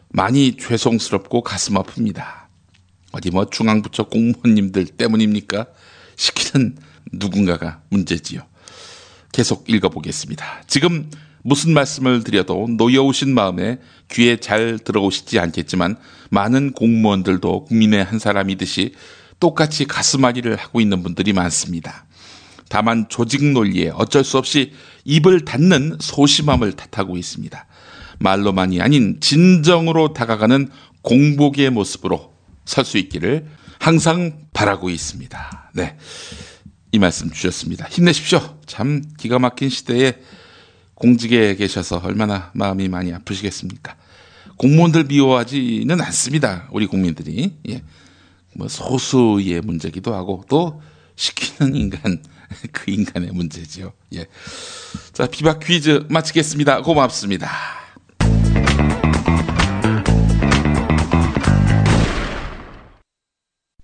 많이 죄송스럽고 가슴 아픕니다. 어디 뭐 중앙부처 공무원님들 때문입니까? 시키는 누군가가 문제지요. 계속 읽어보겠습니다. 지금 무슨 말씀을 드려도 노여우신 마음에 귀에 잘 들어오시지 않겠지만 많은 공무원들도 국민의 한 사람이듯이 똑같이 가슴앓이를 하고 있는 분들이 많습니다. 다만 조직 논리에 어쩔 수 없이 입을 닫는 소심함을 탓하고 있습니다. 말로만이 아닌 진정으로 다가가는 공복의 모습으로 설 수 있기를 항상 바라고 있습니다. 네, 이 말씀 주셨습니다. 힘내십시오. 참 기가 막힌 시대에 공직에 계셔서 얼마나 마음이 많이 아프시겠습니까? 공무원들 미워하지는 않습니다. 우리 국민들이. 예. 뭐 소수의 문제기도 하고 또 시키는 인간, 그 인간의 문제지요. 예. 자, 비박 퀴즈 마치겠습니다. 고맙습니다.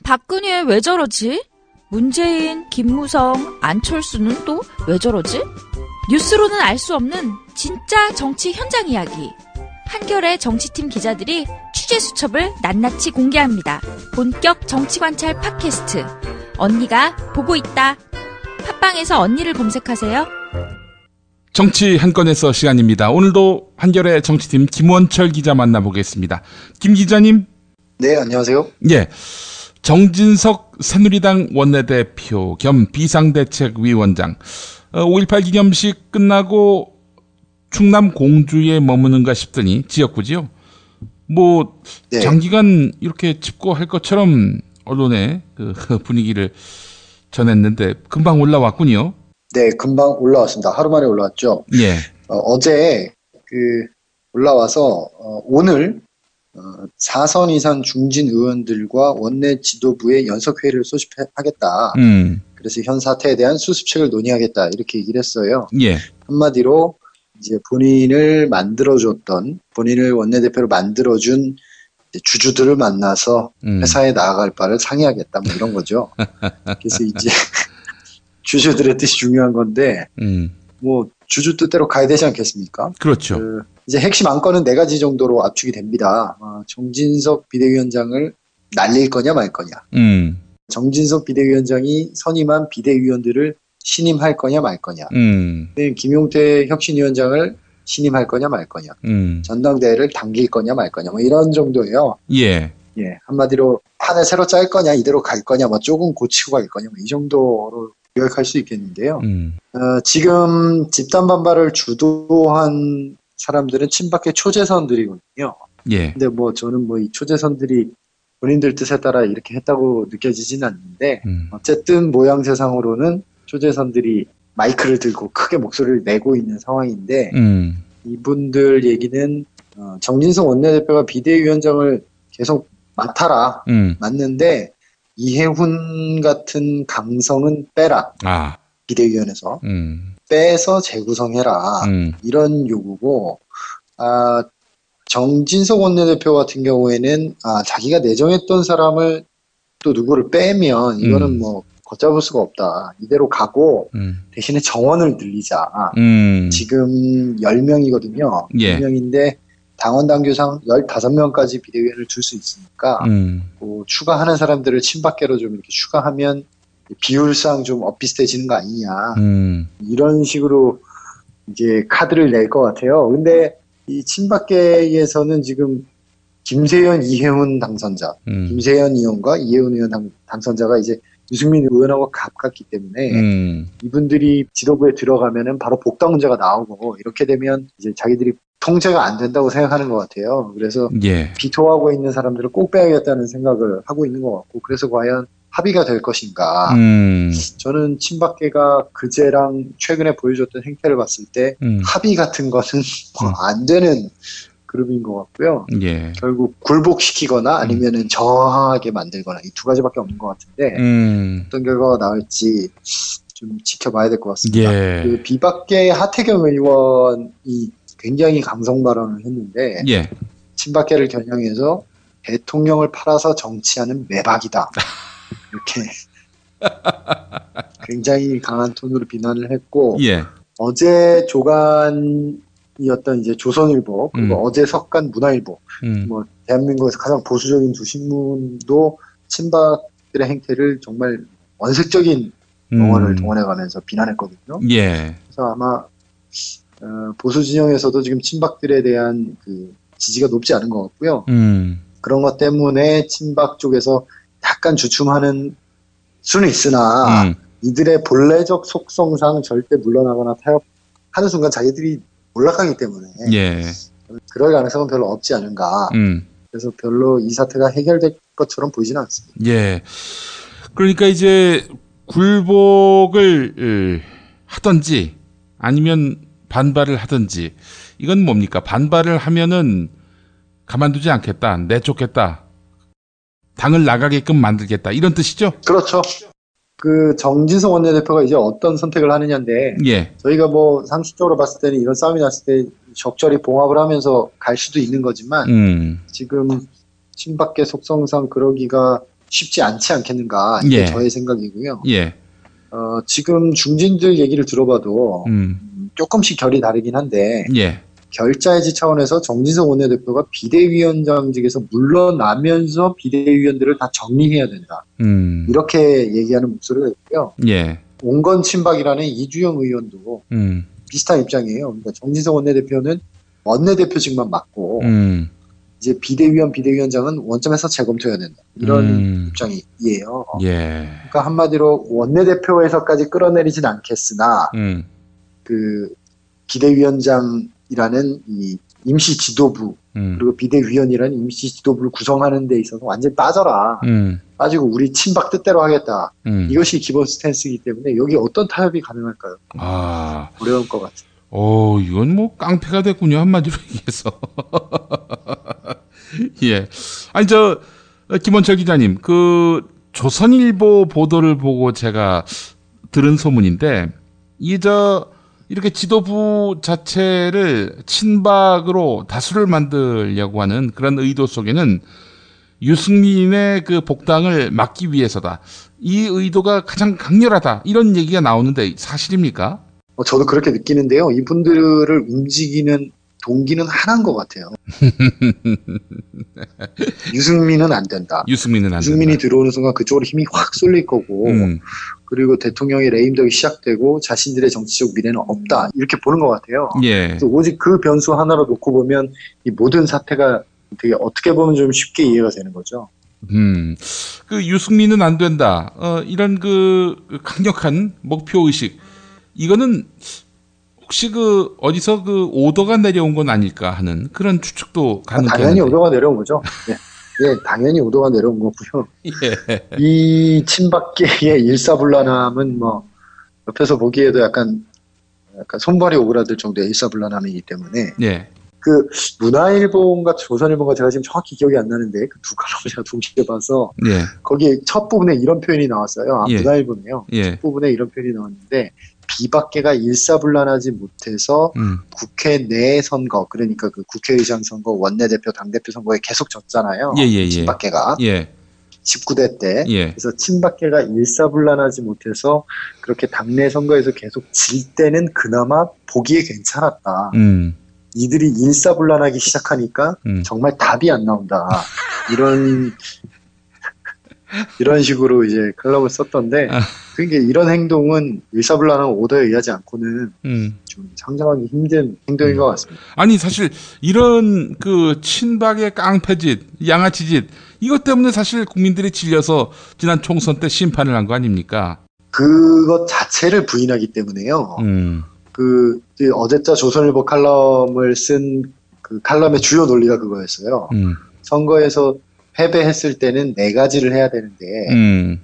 박근혜 왜 저러지? 문재인, 김무성, 안철수는 또 왜 저러지? 뉴스로는 알 수 없는 진짜 정치 현장 이야기. 한겨레 정치팀 기자들이 취재 수첩을 낱낱이 공개합니다. 본격 정치관찰 팟캐스트. 언니가 보고 있다. 팟빵에서 언니를 검색하세요. 정치 한 건에서 시간입니다. 오늘도 한겨레 정치팀 김원철 기자 만나보겠습니다. 김 기자님. 네, 안녕하세요. 예. 정진석 새누리당 원내대표 겸 비상대책위원장 5.18 기념식 끝나고 충남 공주에 머무는가 싶더니 지역구지요. 뭐 네. 장기간 이렇게 집고할 것처럼 언론에 그 분위기를 전했는데 금방 올라왔군요. 네, 금방 올라왔습니다. 하루 만에 올라왔죠. 예. 어제 올라와서 오늘 4선 이상 중진 의원들과 원내 지도부의 연석회의를 소집하겠다. 그래서 현 사태에 대한 수습책을 논의하겠다. 이렇게 얘기를 했어요. 예. 한마디로 이제 본인을 원내대표로 만들어준 주주들을 만나서 회사에 나아갈 바를 상의하겠다. 뭐 이런 거죠. 그래서 이제 주주들의 뜻이 중요한 건데, 뭐 주주 뜻대로 가야 되지 않겠습니까? 그렇죠. 이제 핵심 안건은 4가지 정도로 압축이 됩니다. 정진석 비대위원장을 날릴 거냐 말 거냐. 정진석 비대위원장이 선임한 비대위원들을 신임할 거냐 말 거냐. 김용태 혁신위원장을 신임할 거냐 말 거냐. 전당대회를 당길 거냐 말 거냐. 뭐 이런 정도예요. 예. 예. 한마디로 판을 새로 짤 거냐, 이대로 갈 거냐, 뭐 조금 고치고 갈 거냐, 뭐 이 정도로 요약할 수 있겠는데요. 지금 집단 반발을 주도한 사람들은 친박계 초재선들이거든요. 예. 근데 뭐 저는 뭐 이 초재선들이 본인들 뜻에 따라 이렇게 했다고 느껴지진 않는데, 어쨌든 모양새상으로는 초재선들이 마이크를 들고 크게 목소리를 내고 있는 상황인데, 이분들 얘기는 정진석 원내대표가 비대위원장을 계속 맡아라. 맞는데 이해훈 같은 강성은 빼라. 비대위원회에서 빼서 재구성해라. 이런 요구고, 정진석 원내대표 같은 경우에는 자기가 내정했던 사람을 또 누구를 빼면 이거는 뭐 걷잡을 수가 없다. 이대로 가고 대신에 정원을 늘리자. 지금 10명이거든요. 예. 10명인데 당원 당규상 15명까지 비대위원을 둘 수 있으니까 뭐 추가하는 사람들을 친박계로 좀 이렇게 추가하면 비율상 좀 엇비슷해지는 거 아니냐. 이런 식으로 이제 카드를 낼 것 같아요. 근데 이 친박계에서는 지금 김세현, 이혜훈 당선자, 김세현 의원과 이혜훈 의원 당선자가 이제 유승민 의원하고 가깝기 때문에 이분들이 지도부에 들어가면은 바로 복당 문제가 나오고 이렇게 되면 이제 자기들이 통제가 안 된다고 생각하는 것 같아요. 그래서 비토하고 있는 사람들을 꼭 빼야겠다는 생각을 하고 있는 것 같고 그래서 과연 합의가 될 것인가. 저는 친박계가 그제랑 최근에 보여줬던 행태를 봤을 때 합의 같은 것은 안 되는 그룹인 것 같고요. 결국 굴복시키거나 아니면은 저항하게 만들거나 이 두 가지밖에 없는 것 같은데 어떤 결과가 나올지 좀 지켜봐야 될 것 같습니다. 그 비박계 하태경 의원이 굉장히 강성 발언을 했는데 친박계를 겨냥해서 대통령을 팔아서 정치하는 매박이다. 이렇게 굉장히 강한 톤으로 비난을 했고 어제 조간이었던 이제 조선일보 그리고 어제 석간 문화일보 뭐 대한민국에서 가장 보수적인 두 신문도 친박들의 행태를 정말 원색적인 영어를 동원해가면서 비난했거든요. 그래서 아마 보수 진영에서도 지금 친박들에 대한 그 지지가 높지 않은 것 같고요. 그런 것 때문에 친박 쪽에서 약간 주춤하는 수는 있으나 이들의 본래적 속성상 절대 물러나거나 타협하는 순간 자기들이 올라가기 때문에 그럴 가능성은 별로 없지 않은가. 그래서 별로 이 사태가 해결될 것처럼 보이지는 않습니다. 그러니까 이제 굴복을 하든지 아니면 반발을 하든지 이건 뭡니까? 반발을 하면은 가만두지 않겠다, 내쫓겠다, 당을 나가게끔 만들겠다 이런 뜻이죠? 그렇죠. 그 정진석 원내대표가 이제 어떤 선택을 하느냐인데 저희가 뭐 상식적으로 봤을 때는 이런 싸움이 났을 때 적절히 봉합을 하면서 갈 수도 있는 거지만 지금 친박계 속성상 그러기가 쉽지 않지 않겠는가 이게 저의 생각이고요. 지금 중진들 얘기를 들어봐도 조금씩 결이 다르긴 한데 결자해지 차원에서 정진석 원내대표가 비대위원장직에서 물러나면서 비대위원들을 다 정리해야 된다. 이렇게 얘기하는 목소리가 있고요. 온건 친박이라는 이주영 의원도 비슷한 입장이에요. 그러니까 정진석 원내대표는 원내대표직만 맡고 이제 비대위원장은 원점에서 재검토해야 된다. 이런 입장이에요. 그러니까 한마디로 원내대표에서까지 끌어내리진 않겠으나 그 비대위원장이라는 이 임시 지도부 그리고 비대위원이라는 임시 지도부를 구성하는 데 있어서 완전히 빠져라. 빠지고 우리 친박 뜻대로 하겠다. 이것이 기본 스탠스이기 때문에 여기 어떤 타협이 가능할까요? 어려울 것 같아요. 이건 뭐 깡패가 됐군요. 한마디로 얘기해서. 아니 김원철 기자님, 그 조선일보 보도를 보고 제가 들은 소문인데 이렇게 지도부 자체를 친박으로 다수를 만들려고 하는 그런 의도 속에는 유승민의 그 복당을 막기 위해서다. 이 의도가 가장 강렬하다. 이런 얘기가 나오는데 사실입니까? 저도 그렇게 느끼는데요. 이분들을 움직이는 동기는 하나인 것 같아요. 유승민은 안 된다. 유승민이 들어오는 순간 그쪽으로 힘이 확 쏠릴 거고 그리고 대통령의 레임덕이 시작되고 자신들의 정치적 미래는 없다. 이렇게 보는 것 같아요. 그래서 오직 그 변수 하나로 놓고 보면 이 모든 사태가 되게 어떻게 보면 좀 쉽게 이해가 되는 거죠. 그 유승민은 안 된다. 이런 그 강력한 목표 의식. 이거는 혹시 그 어디서 그 오더가 내려온 건 아닐까 하는 그런 추측도 가능해요. 당연히 오더가 내려온 거죠. 당연히 오더가 내려온 거고요. 이 친박계의 일사불란함은 뭐 옆에서 보기에도 약간 손발이 오그라들 정도의 일사불란함이기 때문에 그 문화일보인가 조선일보인가 제가 지금 정확히 기억이 안 나는데 그 두 칼럼을 제가 동시에 봐서 거기에 첫 부분에 이런 표현이 나왔어요. 문화일보네요. 첫 부분에 이런 표현이 나왔는데 비박계가 일사불란하지 못해서 국회 내 선거, 그러니까 그 국회의장 선거, 원내대표, 당대표 선거에 계속 졌잖아요. 친박계가. 19대 때. 그래서 친박계가 일사불란하지 못해서 그렇게 당내 선거에서 계속 질 때는 그나마 보기에 괜찮았다. 이들이 일사불란하기 시작하니까 정말 답이 안 나온다. 이런 식으로 이제 칼럼을 썼던데, 그러니까 이런 행동은 일사불란한 오더에 의하지 않고는 좀 상정하기 힘든 행동인 것 같습니다. 아니 사실 이런 그 친박의 깡패짓, 양아치짓 이것 때문에 사실 국민들이 질려서 지난 총선 때 심판을 한 거 아닙니까? 그것 자체를 부인하기 때문에요. 어제자 조선일보 칼럼을 쓴 그 칼럼의 주요 논리가 그거였어요. 선거에서 패배했을 때는 4가지를 해야 되는데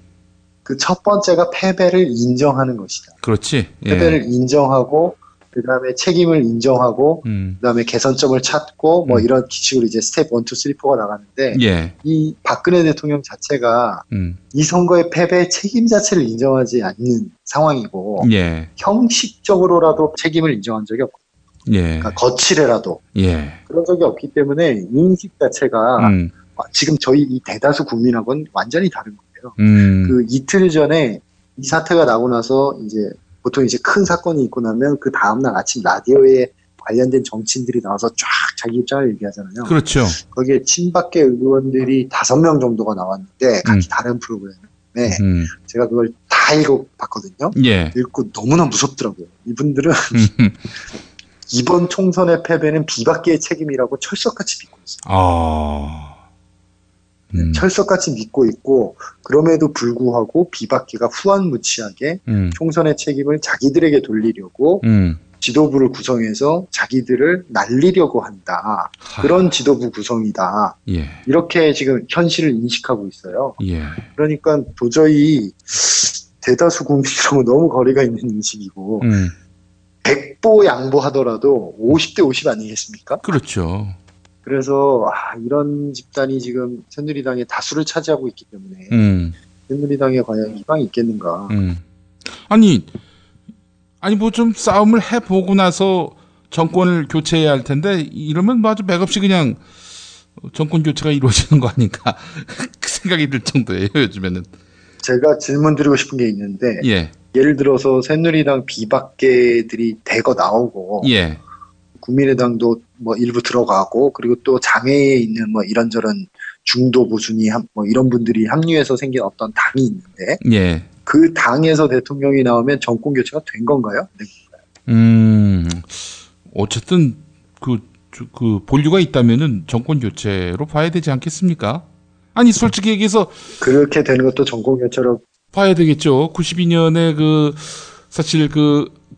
그 첫 번째가 패배를 인정하는 것이다. 그렇지. 예. 패배를 인정하고 그 다음에 책임을 인정하고 그 다음에 개선점을 찾고 뭐 이런 기식으로 이제 스텝 1, 2, 3, 4가 나가는데 예. 이 박근혜 대통령 자체가 이 선거의 패배의 책임 자체를 인정하지 않는 상황이고 예. 형식적으로라도 책임을 인정한 적이 없고 예. 그러니까 거칠게라도 예. 그런 적이 없기 때문에 인식 자체가 지금 저희 이 대다수 국민하고는 완전히 다른 거예요. 그 이틀 전에 이 사태가 나고 나서 이제 보통 이제 큰 사건이 있고 나면 그 다음날 아침 라디오에 관련된 정치인들이 나와서 쫙 자기 입장을 얘기하잖아요. 그렇죠. 거기에 친박계 의원들이 5명 정도가 나왔는데 각기 다른 프로그램에 제가 그걸 다 읽어봤거든요. 예. 읽고 너무나 무섭더라고요. 이분들은 이번 총선의 패배는 비박계의 책임이라고 철석같이 믿고 있어요. 철석같이 믿고 있고 그럼에도 불구하고 비박계가 후안무치하게 총선의 책임을 자기들에게 돌리려고 지도부를 구성해서 자기들을 날리려고 한다. 그런 지도부 구성이다. 예. 이렇게 지금 현실을 인식하고 있어요. 예. 그러니까 도저히 대다수 국민이라고 너무 거리가 있는 인식이고 100보 양보하더라도 50대 50 아니겠습니까? 그렇죠. 그래서 이런 집단이 지금 새누리당의 다수를 차지하고 있기 때문에 새누리당에 과연 희망이 있겠는가. 아니 뭐 좀 싸움을 해보고 나서 정권을 교체해야 할 텐데 이러면 뭐 아주 맥없이 그냥 정권 교체가 이루어지는 거 아닌가 그 생각이 들 정도예요 요즘에는. 제가 질문 드리고 싶은 게 있는데 예. 예를 들어서 새누리당 비박계들이 대거 나오고 예. 국민의당도 뭐 일부 들어가고 그리고 또 장외에 있는 뭐 이런저런 중도 보수니 뭐 이런 분들이 합류해서 생긴 어떤 당이 있는데 예. 그 당에서 대통령이 나오면 정권 교체가 된 건가요? 어쨌든 그 본류가 있다면은 정권 교체로 봐야 되지 않겠습니까? 아니 솔직히 얘기해서 그렇게 되는 것도 정권 교체로 봐야 되겠죠. 92년에 사실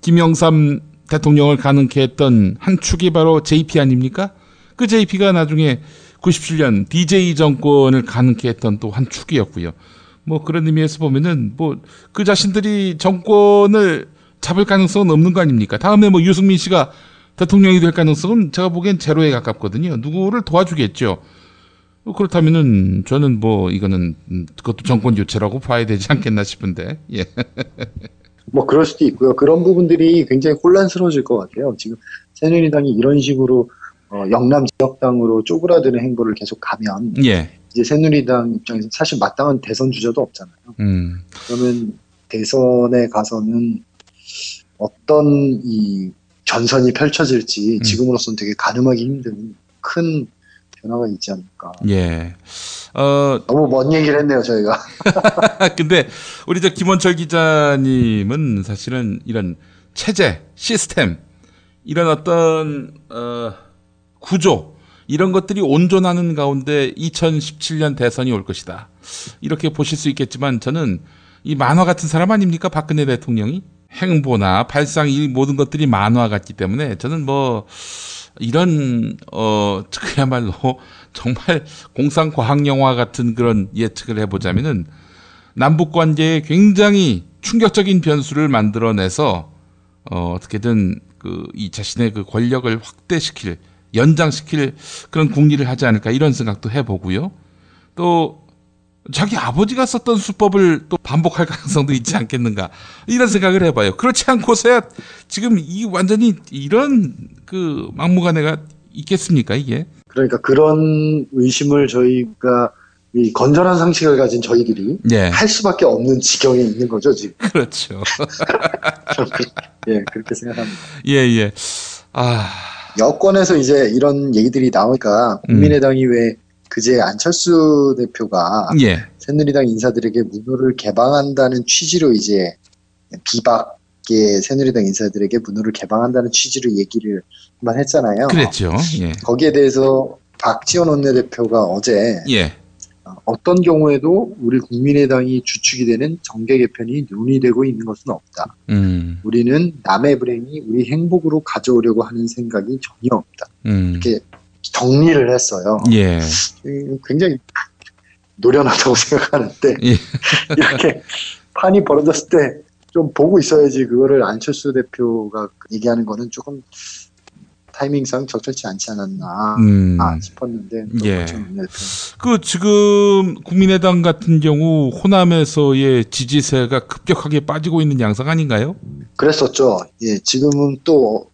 김영삼 대통령을 가능케 했던 한 축이 바로 JP 아닙니까? 그 JP가 나중에 97년 DJ 정권을 가능케 했던 또 한 축이었고요. 뭐 그런 의미에서 보면은 뭐 그 자신들이 정권을 잡을 가능성은 없는 거 아닙니까? 다음에 뭐 유승민 씨가 대통령이 될 가능성은 제가 보기엔 제로에 가깝거든요. 누구를 도와주겠죠. 그렇다면은 저는 뭐 이거는 그것도 정권 교체라고 봐야 되지 않겠나 싶은데. 예. 뭐 그럴 수도 있고요. 그런 부분들이 굉장히 혼란스러워질 것 같아요. 지금 새누리당이 이런 식으로 영남 지역당으로 쪼그라드는 행보를 계속 가면 예. 이제 새누리당 입장에서 사실 마땅한 대선 주자도 없잖아요. 그러면 대선에 가서는 어떤 이 전선이 펼쳐질지 지금으로서는 되게 가늠하기 힘든 큰 변화가 있지 않을까. 예. 너무 먼 얘기를 했네요, 저희가. 근데 우리 김원철 기자님은 사실은 이런 체제, 시스템, 이런 어떤 구조 이런 것들이 온전하는 가운데 2017년 대선이 올 것이다. 이렇게 보실 수 있겠지만 저는 이 만화 같은 사람 아닙니까? 박근혜 대통령이 행보나 발상 이 모든 것들이 만화 같기 때문에 저는 뭐 이런 그야말로 정말 공상 과학 영화 같은 그런 예측을 해보자면은 남북 관계에 굉장히 충격적인 변수를 만들어내서 어떻게든 이 자신의 그 권력을 확대시킬 연장시킬 그런 궁리를 하지 않을까 이런 생각도 해보고요. 또 자기 아버지가 썼던 수법을 또 반복할 가능성도 있지 않겠는가 이런 생각을 해봐요. 그렇지 않고서야 지금 이 완전히 이런 그 막무가내가 있겠습니까 이게? 그러니까 그런 의심을 저희가 이 건전한 상식을 가진 저희들이 할 수밖에 없는 지경에 있는 거죠 지금. 그렇죠. 예, 그렇게 생각합니다. 예. 여권에서 이제 이런 얘기들이 나오니까 국민의당이 왜 그제 안철수 대표가 새누리당 인사들에게 문호를 개방한다는 취지로 이제 비박 밖에 새누리당 인사들에게 문호를 개방한다는 취지로 얘기를 한번 했잖아요. 그랬죠. 예. 거기에 대해서 박지원 원내대표가 어제 예. 어떤 경우에도 우리 국민의당이 주축이 되는 정계 개편이 논의되고 있는 것은 없다. 우리는 남의 불행이 우리 행복으로 가져오려고 하는 생각이 전혀 없다. 이렇게 정리를 했어요. 예. 굉장히 노련하다고 생각하는데 예. 이렇게 판이 벌어졌을 때 좀 보고 있어야지 그거를 안철수 대표가 얘기하는 거는 조금 타이밍상 적절치 않지 않았나 싶었는데. 예. 그 지금 국민의당 같은 경우 호남에서의 지지세가 급격하게 빠지고 있는 양상 아닌가요? 그랬었죠. 예, 지금은 또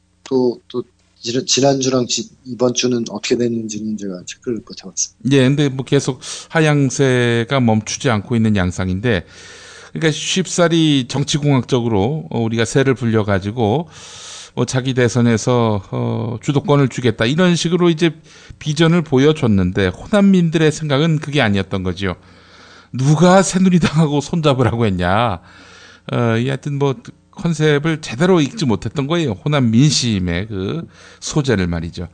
지난주랑 이번 주는 어떻게 됐는지는 제가 체크를 못 해봤습니다. 예, 근데 뭐 계속 하향세가 멈추지 않고 있는 양상인데, 그러니까 쉽사리 정치공학적으로 우리가 세를 불려가지고 자기 대선에서 주도권을 주겠다 이런 식으로 이제 비전을 보여줬는데 호남민들의 생각은 그게 아니었던 거죠. 누가 새누리당하고 손잡으라고 했냐. 하여튼 뭐 컨셉을 제대로 읽지 못했던 거예요. 호남 민심의 그 소재를 말이죠.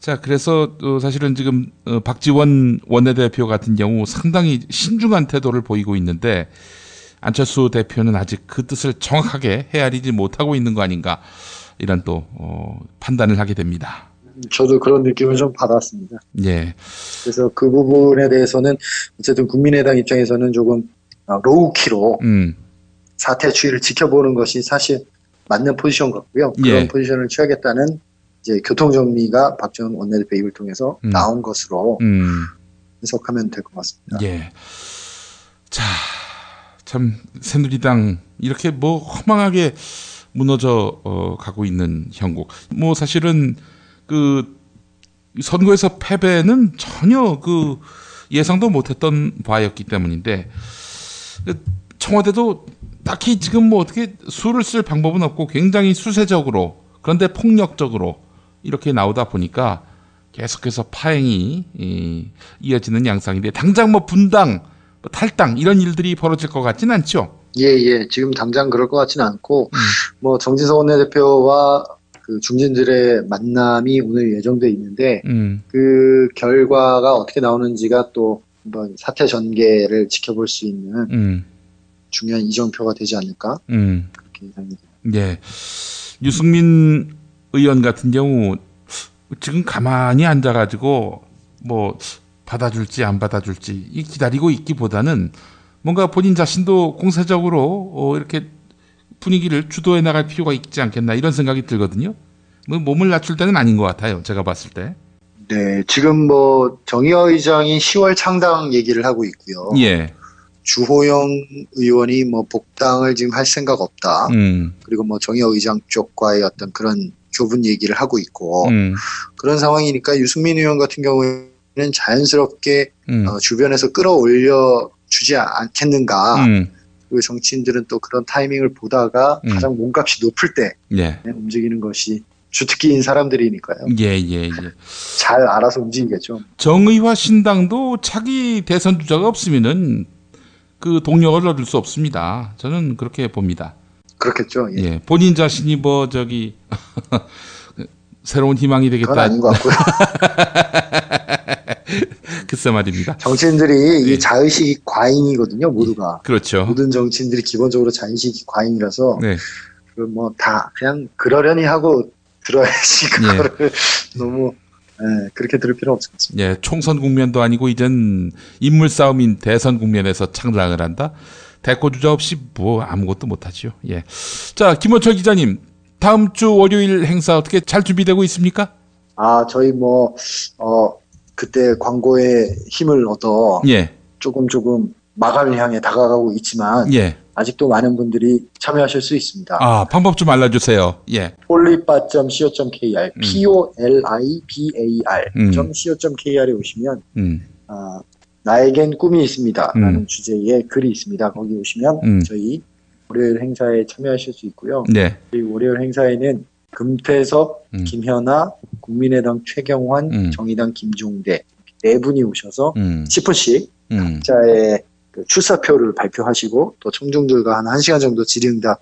자, 그래서 사실은 지금 박지원 원내대표 같은 경우 상당히 신중한 태도를 보이고 있는데 안철수 대표는 아직 그 뜻을 정확하게 헤아리지 못하고 있는 거 아닌가 이런 또 판단을 하게 됩니다. 저도 그런 느낌을 좀 받았습니다. 예. 그래서 그 부분에 대해서는 어쨌든 국민의당 입장에서는 조금 로우키로 사태 추이를 지켜보는 것이 사실 맞는 포지션 같고요. 그런 예. 포지션을 취하겠다는 이제 교통정리가 박지원 원내대표 입을 통해서 나온 것으로 해석하면 될 것 같습니다. 예. 자, 참 새누리당 이렇게 뭐 허망하게 무너져 가고 있는 형국. 뭐 사실은 그 선거에서 패배는 전혀 그 예상도 못했던 바였기 때문인데 청와대도 딱히 지금 뭐 어떻게 수를 쓸 방법은 없고 굉장히 수세적으로 그런데 폭력적으로 이렇게 나오다 보니까 계속해서 파행이 이어지는 양상인데 당장 뭐 분당, 탈당 이런 일들이 벌어질 것 같지는 않죠? 예. 지금 당장 그럴 것 같지는 않고 뭐 정진석 원내대표와 그 중진들의 만남이 오늘 예정돼 있는데 그 결과가 어떻게 나오는지가 또 한번 사태 전개를 지켜볼 수 있는 중요한 이정표가 되지 않을까 그렇게 예상됩니다. 예, 유승민 의원 같은 경우 지금 가만히 앉아가지고 뭐 받아줄지 안 받아줄지 기다리고 있기보다는 뭔가 본인 자신도 공세적으로 이렇게 분위기를 주도해 나갈 필요가 있지 않겠나 이런 생각이 들거든요. 뭐 몸을 낮출 때는 아닌 것 같아요. 제가 봤을 때. 네, 지금 뭐 정의화 의장이 10월 창당 얘기를 하고 있고요. 예. 주호영 의원이 뭐 복당을 지금 할 생각 없다. 그리고 뭐 정의화 의장 쪽과의 어떤 그런 좁은 얘기를 하고 있고 그런 상황이니까 유승민 의원 같은 경우에는 자연스럽게 주변에서 끌어올려 주지 않겠는가. 그리고 정치인들은 또 그런 타이밍을 보다가 가장 몸값이 높을 때 움직이는 것이 주특기인 사람들이니까요. 예. 잘 알아서 움직이겠죠. 정의화 신당도 차기 대선 주자가 없으면은 그 동력을 얻을 수 없습니다. 저는 그렇게 봅니다. 그렇겠죠. 예. 본인 자신이 뭐 새로운 희망이 되겠다. 그건 아닌 것 같고요. 글쎄 말입니다. 정치인들이 이 자의식이 과잉이거든요, 모두가. 그렇죠. 모든 정치인들이 기본적으로 자의식이 과잉이라서 뭐 다 그냥 그러려니 하고 들어야지 그거를 너무 그렇게 들을 필요 없을 것 같습니다. 예, 총선 국면도 아니고 이젠 인물 싸움인 대선 국면에서 창당을 한다. 대권 주자 없이 뭐 아무것도 못하지요. 예. 자, 김원철 기자님, 다음 주 월요일 행사 어떻게 잘 준비되고 있습니까? 저희 그때 광고에 힘을 얻어 조금 마감을 향해 다가가고 있지만 아직도 많은 분들이 참여하실 수 있습니다. 방법 좀 알려주세요. 예. pollibar.co.kr, pollibar.co.kr에 오시면 나에겐 꿈이 있습니다 라는 주제의 글이 있습니다. 거기 오시면 저희 월요일 행사에 참여하실 수 있고요. 그리고 월요일 행사에는 금태섭, 김현아, 국민의당 최경환, 정의당 김종대 네 분이 오셔서 10분씩 각자의 그 출사표를 발표하시고 또 청중들과 한 1시간 정도 질의응답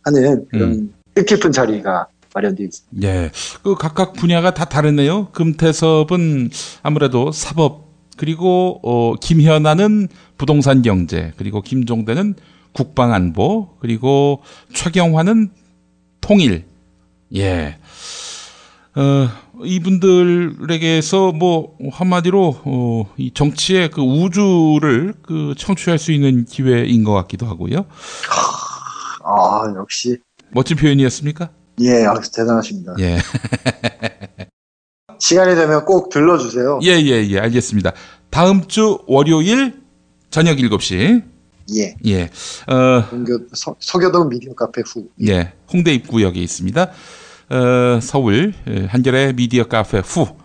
하는 그런 뜻깊은 자리가 마련되어 있습니다. 예, 그 각각 분야가 다 다르네요. 금태섭은 아무래도 사법, 그리고 김현아는 부동산 경제, 그리고 김종대는 국방안보, 그리고 최경환은 통일. 예. 이분들에게서 뭐 한마디로 이 정치의 그 우주를 그 청취할 수 있는 기회인 것 같기도 하고요. 역시 멋진 표현이었습니까? 예, 대단하십니다. 예. 시간이 되면 꼭 들러주세요. 예, 알겠습니다. 다음 주 월요일 저녁 7시. 예. 서교동 미디어 카페 후. 예. 홍대 입구역에 있습니다. 서울 한겨레 미디어 카페 후.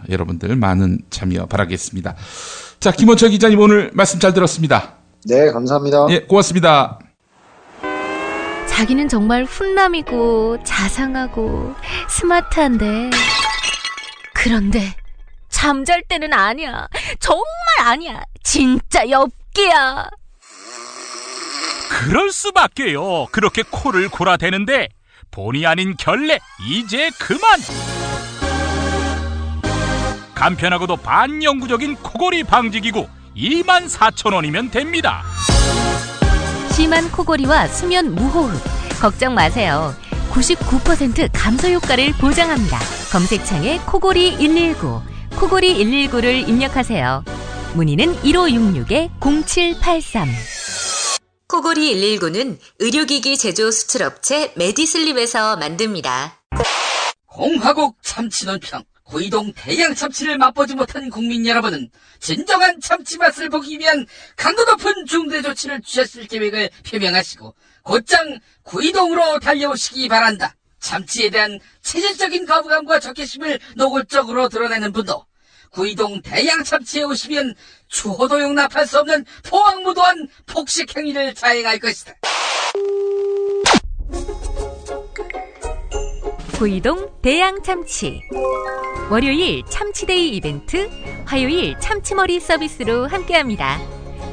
여러분들 많은 참여 바라겠습니다. 자, 김원철 기자님 오늘 말씀 잘 들었습니다. 네, 감사합니다. 예, 고맙습니다. 자기는 정말 훈남이고 자상하고 스마트한데, 그런데 잠잘 때는 아니야. 정말 아니야. 진짜 엽기야. 그럴 수밖에요. 그렇게 코를 골아대는데 본의 아닌 결례 이제 그만. 간편하고도 반영구적인 코골이 방지기구 24,000원이면 됩니다. 심한 코골이와 수면 무호흡 걱정 마세요. 99% 감소 효과를 보장합니다. 검색창에 코골이 119, 코골이 119를 입력하세요. 문의는 1566-0783. 코골이 119는 의료기기 제조 수출업체 메디슬립에서 만듭니다. 공화국 참치 논평, 구이동 대양 참치를 맛보지 못한 국민 여러분은 진정한 참치 맛을 보기 위한 강도 높은 중대 조치를 취하실 계획을 표명하시고 곧장 구이동으로 달려오시기 바란다. 참치에 대한 체질적인 거부감과 적개심을 노골적으로 드러내는 분도 구이동 대양 참치에 오시면 추호도 용납할 수 없는 포악무도한 폭식 행위를 자행할 것이다. 구이동 대양 참치. 월요일 참치데이 이벤트, 화요일 참치머리 서비스로 함께합니다.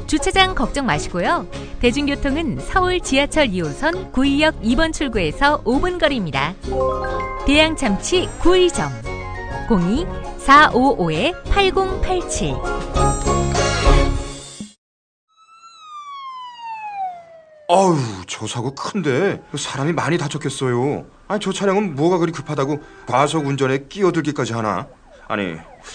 주차장 걱정 마시고요. 대중교통은 서울 지하철 2호선 구의역 2번 출구에서 5분 거리입니다. 대양 참치 구의점 02-455-8087. 아우, 저 사고 큰데 사람이 많이 다쳤겠어요. 아니, 저 차량은 뭐가 그리 급하다고 과속 운전에 끼어들기까지 하나? 아니,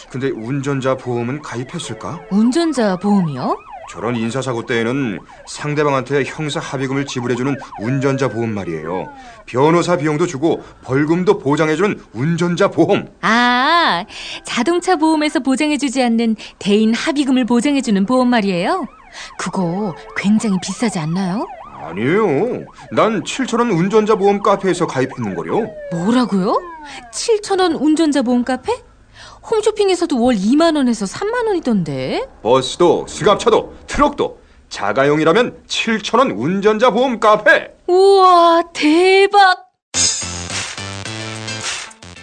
근데 운전자 보험은 가입했을까? 운전자 보험이요? 저런 인사사고 때에는 상대방한테 형사 합의금을 지불해주는 운전자 보험 말이에요. 변호사 비용도 주고 벌금도 보장해주는 운전자 보험. 아, 자동차 보험에서 보장해주지 않는 대인 합의금을 보장해주는 보험 말이에요? 그거 굉장히 비싸지 않나요? 아니에요. 난 7,000원 운전자 보험 카페에서 가입했는걸요. 뭐라고요? 7,000원 운전자 보험 카페? 홈쇼핑에서도 월 2만 원에서 3만 원이던데. 버스도 승합차도 트럭도 자가용이라면 7,000원 운전자 보험 카페. 우와, 대박.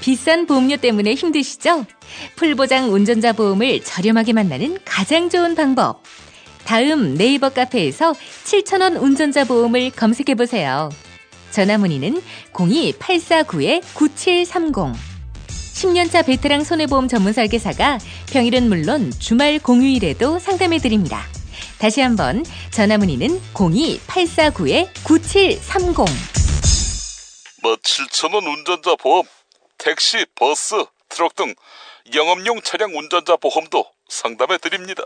비싼 보험료 때문에 힘드시죠? 풀보장 운전자 보험을 저렴하게 만나는 가장 좋은 방법. 다음 네이버 카페에서 7,000원 운전자 보험을 검색해보세요. 전화 문의는 02-849-9730. 10년차 베테랑 손해보험 전문 설계사가 평일은 물론 주말 공휴일에도 상담해드립니다. 다시 한번 전화 문의는 02-849-9730. 뭐 7,000원 운전자 보험, 택시, 버스, 트럭 등 영업용 차량 운전자 보험도 상담해드립니다.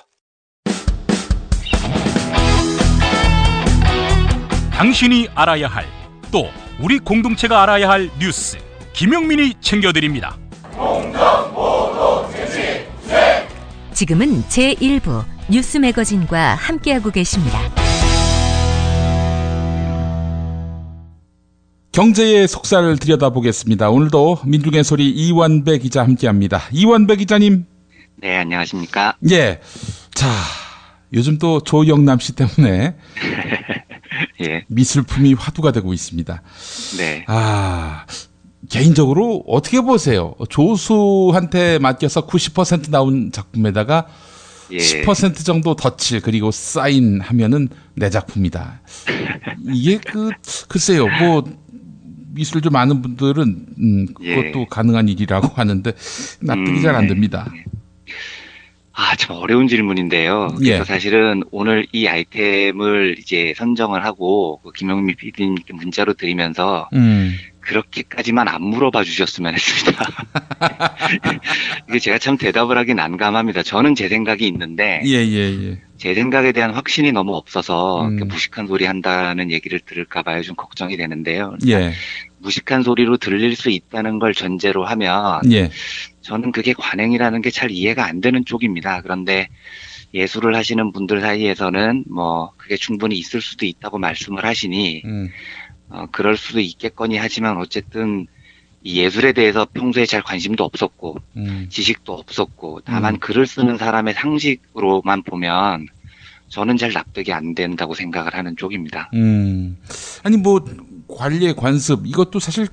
당신이 알아야 할, 또 우리 공동체가 알아야 할 뉴스, 김용민이 챙겨드립니다. 지금은 제1부 뉴스 매거진과 함께하고 계십니다. 경제의 속살을 들여다보겠습니다. 오늘도 민중의 소리 이완배 기자 함께합니다. 이완배 기자님. 네, 안녕하십니까. 예. 자, 요즘 또 조영남 씨 때문에 예. 미술품이 화두가 되고 있습니다. 네. 개인적으로 어떻게 보세요? 조수한테 맡겨서 90% 나온 작품에다가 예. 10% 정도 덧칠 그리고 사인하면은 내 작품이다. 이게 글쎄요, 뭐 미술 좀 아는 분들은 그것도 예. 가능한 일이라고 하는데 납득이 잘 안 됩니다. 참 어려운 질문인데요. 예. 그래서 사실은 오늘 이 아이템을 이제 선정을 하고 김영미 PD님께 문자로 드리면서 그렇게까지만 안 물어봐 주셨으면 했습니다. 이게 제가 참 대답을 하기 난감합니다. 저는 제 생각이 있는데 예. 제 생각에 대한 확신이 너무 없어서 무식한 소리 한다는 얘기를 들을까 봐요. 좀 걱정이 되는데요. 예. 무식한 소리로 들릴 수 있다는 걸 전제로 하면 예. 저는 그게 관행이라는 게 잘 이해가 안 되는 쪽입니다. 그런데 예술을 하시는 분들 사이에서는 뭐 그게 충분히 있을 수도 있다고 말씀을 하시니 그럴 수도 있겠거니 하지만 어쨌든 이 예술에 대해서 평소에 잘 관심도 없었고 지식도 없었고 다만 글을 쓰는 사람의 상식으로만 보면 저는 잘 납득이 안 된다고 생각을 하는 쪽입니다. 아니 뭐 관리의 관습 이것도 사실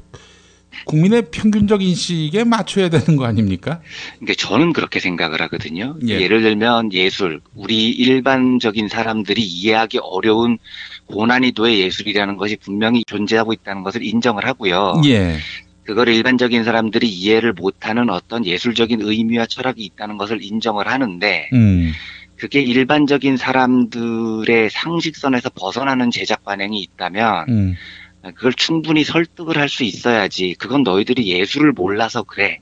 국민의 평균적 인식에 맞춰야 되는 거 아닙니까? 그러니까 저는 그렇게 생각을 하거든요. 예. 예를 들면 예술, 우리 일반적인 사람들이 이해하기 어려운 고난이도의 예술이라는 것이 분명히 존재하고 있다는 것을 인정을 하고요. 예. 그걸 일반적인 사람들이 이해를 못하는 어떤 예술적인 의미와 철학이 있다는 것을 인정을 하는데 그게 일반적인 사람들의 상식선에서 벗어나는 제작 관행이 있다면 그걸 충분히 설득을 할 수 있어야지 그건 너희들이 예술을 몰라서 그래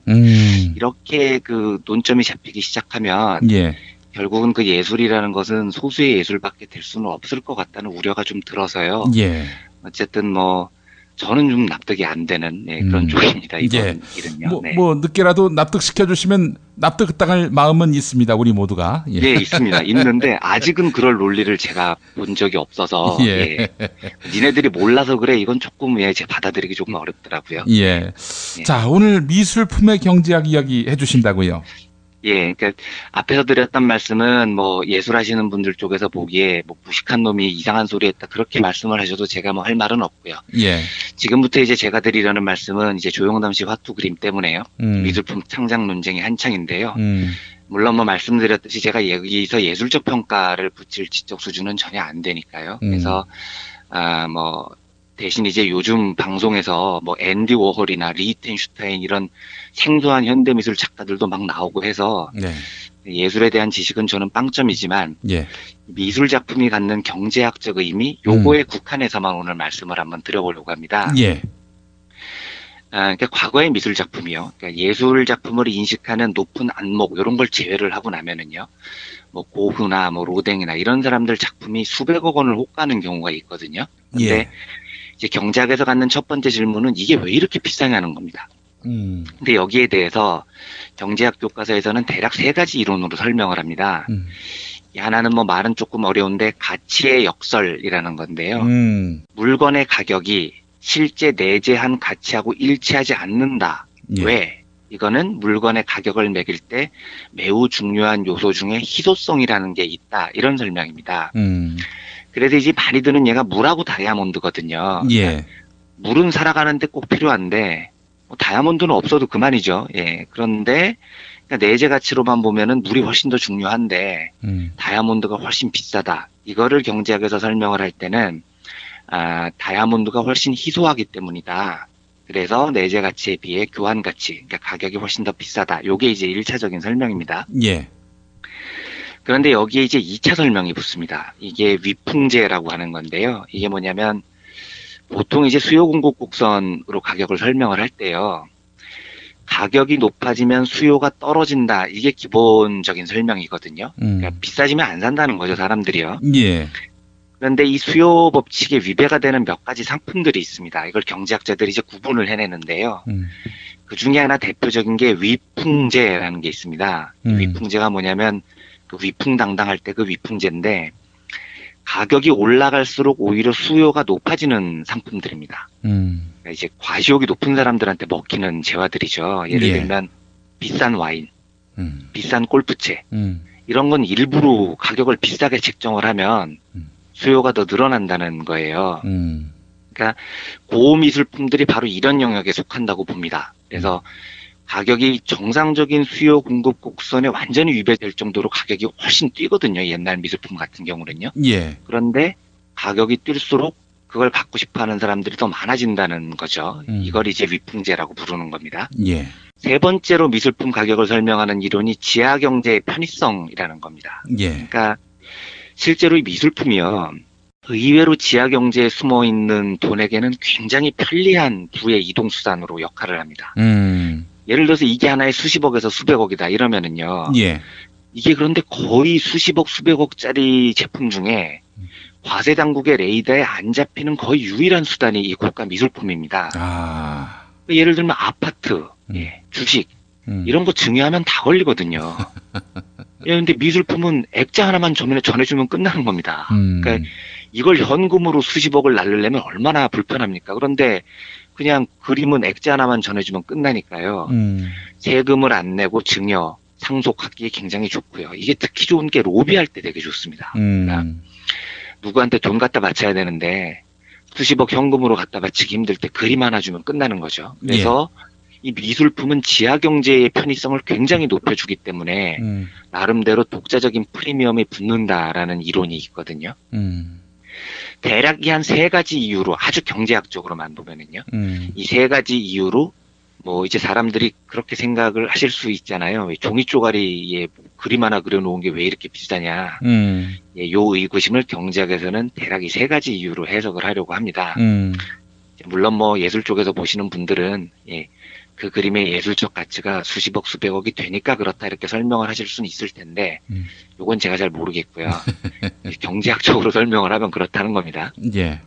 이렇게 그 논점이 잡히기 시작하면 예. 결국은 그 예술이라는 것은 소수의 예술밖에 될 수는 없을 것 같다는 우려가 좀 들어서요. 예. 어쨌든 뭐 저는 좀 납득이 안 되는 그런 쪽입니다. 이번 일은요. 뭐 늦게라도 납득시켜 주시면 납득당할 마음은 있습니다. 우리 모두가. 예. 네, 있습니다. 있는데 아직은 그럴 논리를 제가 본 적이 없어서 예. 니네들이 몰라서 그래 이건 조금 제 받아들이기 조금 어렵더라고요. 예. 자, 오늘 미술품의 경제학 이야기 해주신다고요? 예, 그러니까 앞에서 드렸던 말씀은 뭐 예술하시는 분들 쪽에서 보기에 뭐 무식한 놈이 이상한 소리 했다 그렇게 말씀을 하셔도 제가 뭐 할 말은 없고요. 예. 지금부터 이제 제가 드리려는 말씀은 이제 조영남 씨 화투 그림 때문에요. 미술품 창작 논쟁이 한창인데요. 물론 뭐 말씀드렸듯이 제가 여기서 예술적 평가를 붙일 지적 수준은 전혀 안 되니까요. 그래서 뭐 대신 이제 요즘 방송에서 뭐 앤디 워홀이나 리히텐슈타인 이런 생소한 현대미술 작가들도 막 나오고 해서 네. 예술에 대한 지식은 저는 빵점이지만 예. 미술 작품이 갖는 경제학적 의미 요거에 국한해서만 오늘 말씀을 한번 드려보려고 합니다. 예. 그러니까 과거의 미술 작품이요. 그러니까 예술 작품을 인식하는 높은 안목 이런 걸 제외를 하고 나면은요. 뭐 고흐나 뭐 로댕이나 이런 사람들 작품이 수백억 원을 호가는 경우가 있거든요. 근데 예. 이제 경제학에서 갖는 첫 번째 질문은 이게 왜 이렇게 비싸냐는 겁니다. 근데 여기에 대해서 경제학 교과서에서는 대략 세 가지 이론으로 설명을 합니다. 이 하나는 뭐 말은 조금 어려운데 가치의 역설이라는 건데요. 물건의 가격이 실제 내재한 가치하고 일치하지 않는다. 예. 왜? 이거는 물건의 가격을 매길 때 매우 중요한 요소 중에 희소성이라는 게 있다. 이런 설명입니다. 그래서 이제 많이 드는 얘가 물하고 다이아몬드거든요. 예. 물은 살아가는데 꼭 필요한데 뭐 다이아몬드는 없어도 그만이죠. 예. 그런데 그러니까 내재 가치로만 보면은 물이 훨씬 더 중요한데 다이아몬드가 훨씬 비싸다. 이거를 경제학에서 설명을 할 때는 다이아몬드가 훨씬 희소하기 때문이다. 그래서 내재 가치에 비해 교환 가치, 그러니까 가격이 훨씬 더 비싸다. 요게 이제 1차적인 설명입니다. 예. 그런데 여기에 이제 2차 설명이 붙습니다. 이게 위풍제라고 하는 건데요. 이게 뭐냐면 보통 이제 수요 공급 곡선으로 가격을 설명을 할 때요. 가격이 높아지면 수요가 떨어진다. 이게 기본적인 설명이거든요. 그러니까 비싸지면 안 산다는 거죠, 사람들이요. 예. 그런데 이 수요 법칙에 위배가 되는 몇 가지 상품들이 있습니다. 이걸 경제학자들이 이제 구분을 해내는데요. 그 중에 하나 대표적인 게 위풍제라는 게 있습니다. 위풍제가 뭐냐면 그 위풍당당할 때 그 위풍제인데 가격이 올라갈수록 오히려 수요가 높아지는 상품들입니다. 그러니까 이제 과시욕이 높은 사람들한테 먹히는 재화들이죠. 예를 예. 들면 비싼 와인, 비싼 골프채 이런 건 일부러 가격을 비싸게 책정을 하면 수요가 더 늘어난다는 거예요. 그러니까 고미술품들이 바로 이런 영역에 속한다고 봅니다. 그래서 가격이 정상적인 수요 공급 곡선에 완전히 위배될 정도로 가격이 훨씬 뛰거든요. 옛날 미술품 같은 경우는요. 예. 그런데 가격이 뛸수록 그걸 받고 싶어하는 사람들이 더 많아진다는 거죠. 이걸 이제 위풍제라고 부르는 겁니다. 예. 세 번째로 미술품 가격을 설명하는 이론이 지하경제의 편의성이라는 겁니다. 예. 그러니까 실제로 이 미술품이요. 의외로 지하경제에 숨어있는 돈에게는 굉장히 편리한 부의 이동수단으로 역할을 합니다. 예를 들어서 이게 하나에 수십억에서 수백억이다 이러면은요. 예. 이게 그런데 거의 수십억, 수백억짜리 제품 중에 과세 당국의 레이더에 안 잡히는 거의 유일한 수단이 이 고가 미술품입니다. 예를 들면 아파트, 주식 이런 거 증여하면 다 걸리거든요. 그런데 미술품은 액자 하나만 전해주면 끝나는 겁니다. 그러니까 이걸 현금으로 수십억을 날리려면 얼마나 불편합니까? 그런데 그냥 그림은 액자 하나만 전해주면 끝나니까요. 세금을 안 내고 증여, 상속하기에 굉장히 좋고요. 이게 특히 좋은 게 로비할 때 되게 좋습니다. 그러니까 누구한테 돈 갖다 바쳐야 되는데 수십억 현금으로 갖다 바치기 힘들 때 그림 하나 주면 끝나는 거죠. 그래서 이 미술품은 지하경제의 편의성을 굉장히 높여주기 때문에 나름대로 독자적인 프리미엄이 붙는다라는 이론이 있거든요. 대략 이 한 세 가지 이유로 아주 경제학적으로만 보면은요. 이 세 가지 이유로 뭐 이제 사람들이 그렇게 생각을 하실 수 있잖아요. 종이 쪼가리에 그림 하나 그려놓은 게 왜 이렇게 비싸냐. 요 의구심을 경제학에서는 대략 이 세 가지 이유로 해석을 하려고 합니다. 물론 뭐 예술 쪽에서 보시는 분들은 그 그림의 예술적 가치가 수십억 수백억이 되니까 그렇다 이렇게 설명을 하실 수는 있을 텐데 요건 제가 잘 모르겠고요. 경제학적으로 설명을 하면 그렇다는 겁니다. 예.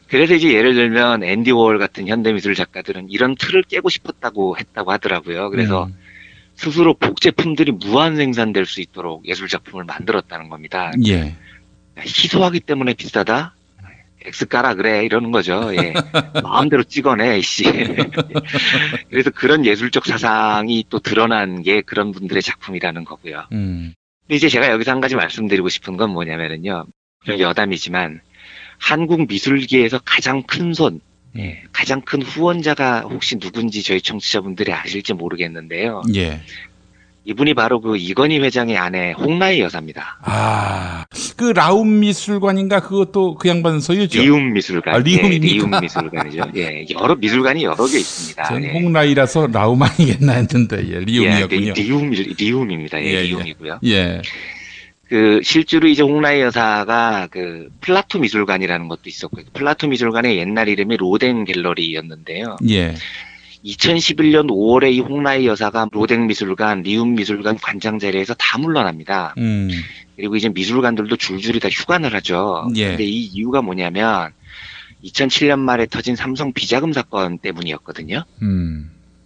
그래서 이제 예를 들면 앤디 워홀 같은 현대미술 작가들은 이런 틀을 깨고 싶었다고 했다고 하더라고요. 그래서 스스로 복제품들이 무한 생산될 수 있도록 예술 작품을 만들었다는 겁니다. 예. 희소하기 때문에 비싸다? X 까라 그래 이러는 거죠. 예. 마음대로 찍어내 이씨. 그래서 그런 예술적 사상이 또 드러난 게 그런 분들의 작품이라는 거고요. 근데 이제 제가 여기서 한 가지 말씀드리고 싶은 건 뭐냐면은요. 좀 여담이지만 한국 미술계에서 가장 큰 손, 가장 큰 후원자가 혹시 누군지 저희 청취자분들이 아실지 모르겠는데요. 예. 이분이 바로 그 이건희 회장의 아내 홍라희 여사입니다. 그 라움 미술관인가 그것도 그 양반 소유죠. 리움 미술관. 리움입니까? 리움 미술관이죠. 예, 여러 미술관이 여러 개 있습니다. 전 홍라이라서 라움 아니겠나 했는데 리움이었군요. 리움입니다. 리움이고요. 예. 그 실제로 이제 홍라희 여사가 그 플라토 미술관이라는 것도 있었고요. 플라토 미술관의 옛날 이름이 로댕 갤러리였는데요. 예. 2011년 5월에 이 홍라희 여사가 로댕 미술관, 리움 미술관 관장 자리에서 다 물러납니다. 그리고 이제 미술관들도 줄줄이 다 휴관을 하죠. 근데 이 이유가 뭐냐면 2007년 말에 터진 삼성 비자금 사건 때문이었거든요.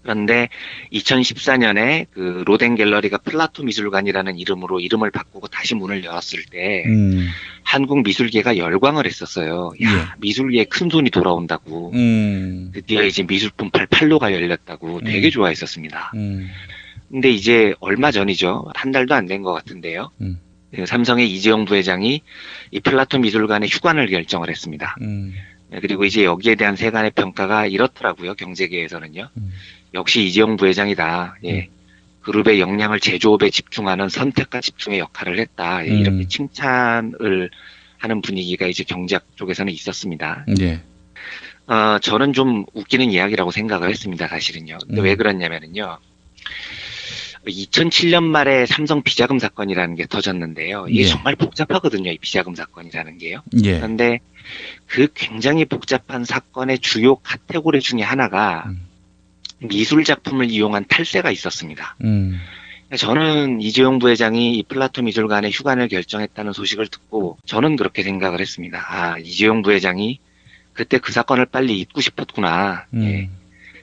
그런데 2014년에 그 로댕 갤러리가 플라토 미술관이라는 이름으로 이름을 바꾸고 다시 문을 열었을 때 한국 미술계가 열광을 했었어요. 야, 미술계에 큰 손이 돌아온다고. 드디어 이제 미술품 팔로가 열렸다고 되게 좋아했었습니다. 근데 이제 얼마 전이죠. 한 달도 안 된 것 같은데요. 삼성의 이재용 부회장이 이 플라토 미술관의 휴관을 결정을 했습니다. 그리고 이제 여기에 대한 세간의 평가가 이렇더라고요. 경제계에서는요. 역시 이재용 부회장이다. 그룹의 역량을 제조업에 집중하는 선택과 집중의 역할을 했다. 이렇게 칭찬을 하는 분위기가 이제 경제학 쪽에서는 있었습니다. 저는 좀 웃기는 이야기라고 생각을 했습니다. 사실은요. 근데 왜 그러냐면은요. 2007년 말에 삼성 비자금 사건이라는 게 터졌는데요. 이게 정말 복잡하거든요. 이 비자금 사건이라는 게요. 그런데 그 굉장히 복잡한 사건의 주요 카테고리 중에 하나가 미술 작품을 이용한 탈세가 있었습니다. 저는 이재용 부회장이 이 플라토 미술관의 휴관을 결정했다는 소식을 듣고 저는 그렇게 생각을 했습니다. 아, 이재용 부회장이 그때 그 사건을 빨리 잊고 싶었구나.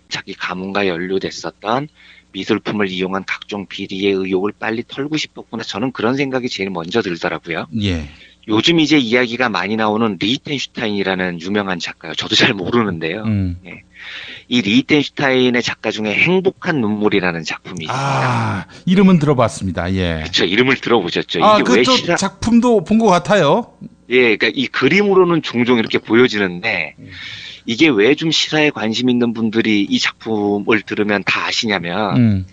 자기 가문과 연루됐었던 미술품을 이용한 각종 비리의 의혹을 빨리 털고 싶었구나. 저는 그런 생각이 제일 먼저 들더라고요. 요즘 이제 이야기가 많이 나오는 리히텐슈타인이라는 유명한 작가요. 저도 잘 모르는데요. 이 리히텐슈타인의 작가 중에 행복한 눈물이라는 작품이 있습니다. 이름은 들어봤습니다. 그렇죠. 이름을 들어보셨죠. 이게 왜 작품도 본 것 같아요. 그러니까 이 그림으로는 종종 이렇게 보여지는데 이게 왜 좀 시사에 관심 있는 분들이 이 작품을 들으면 다 아시냐면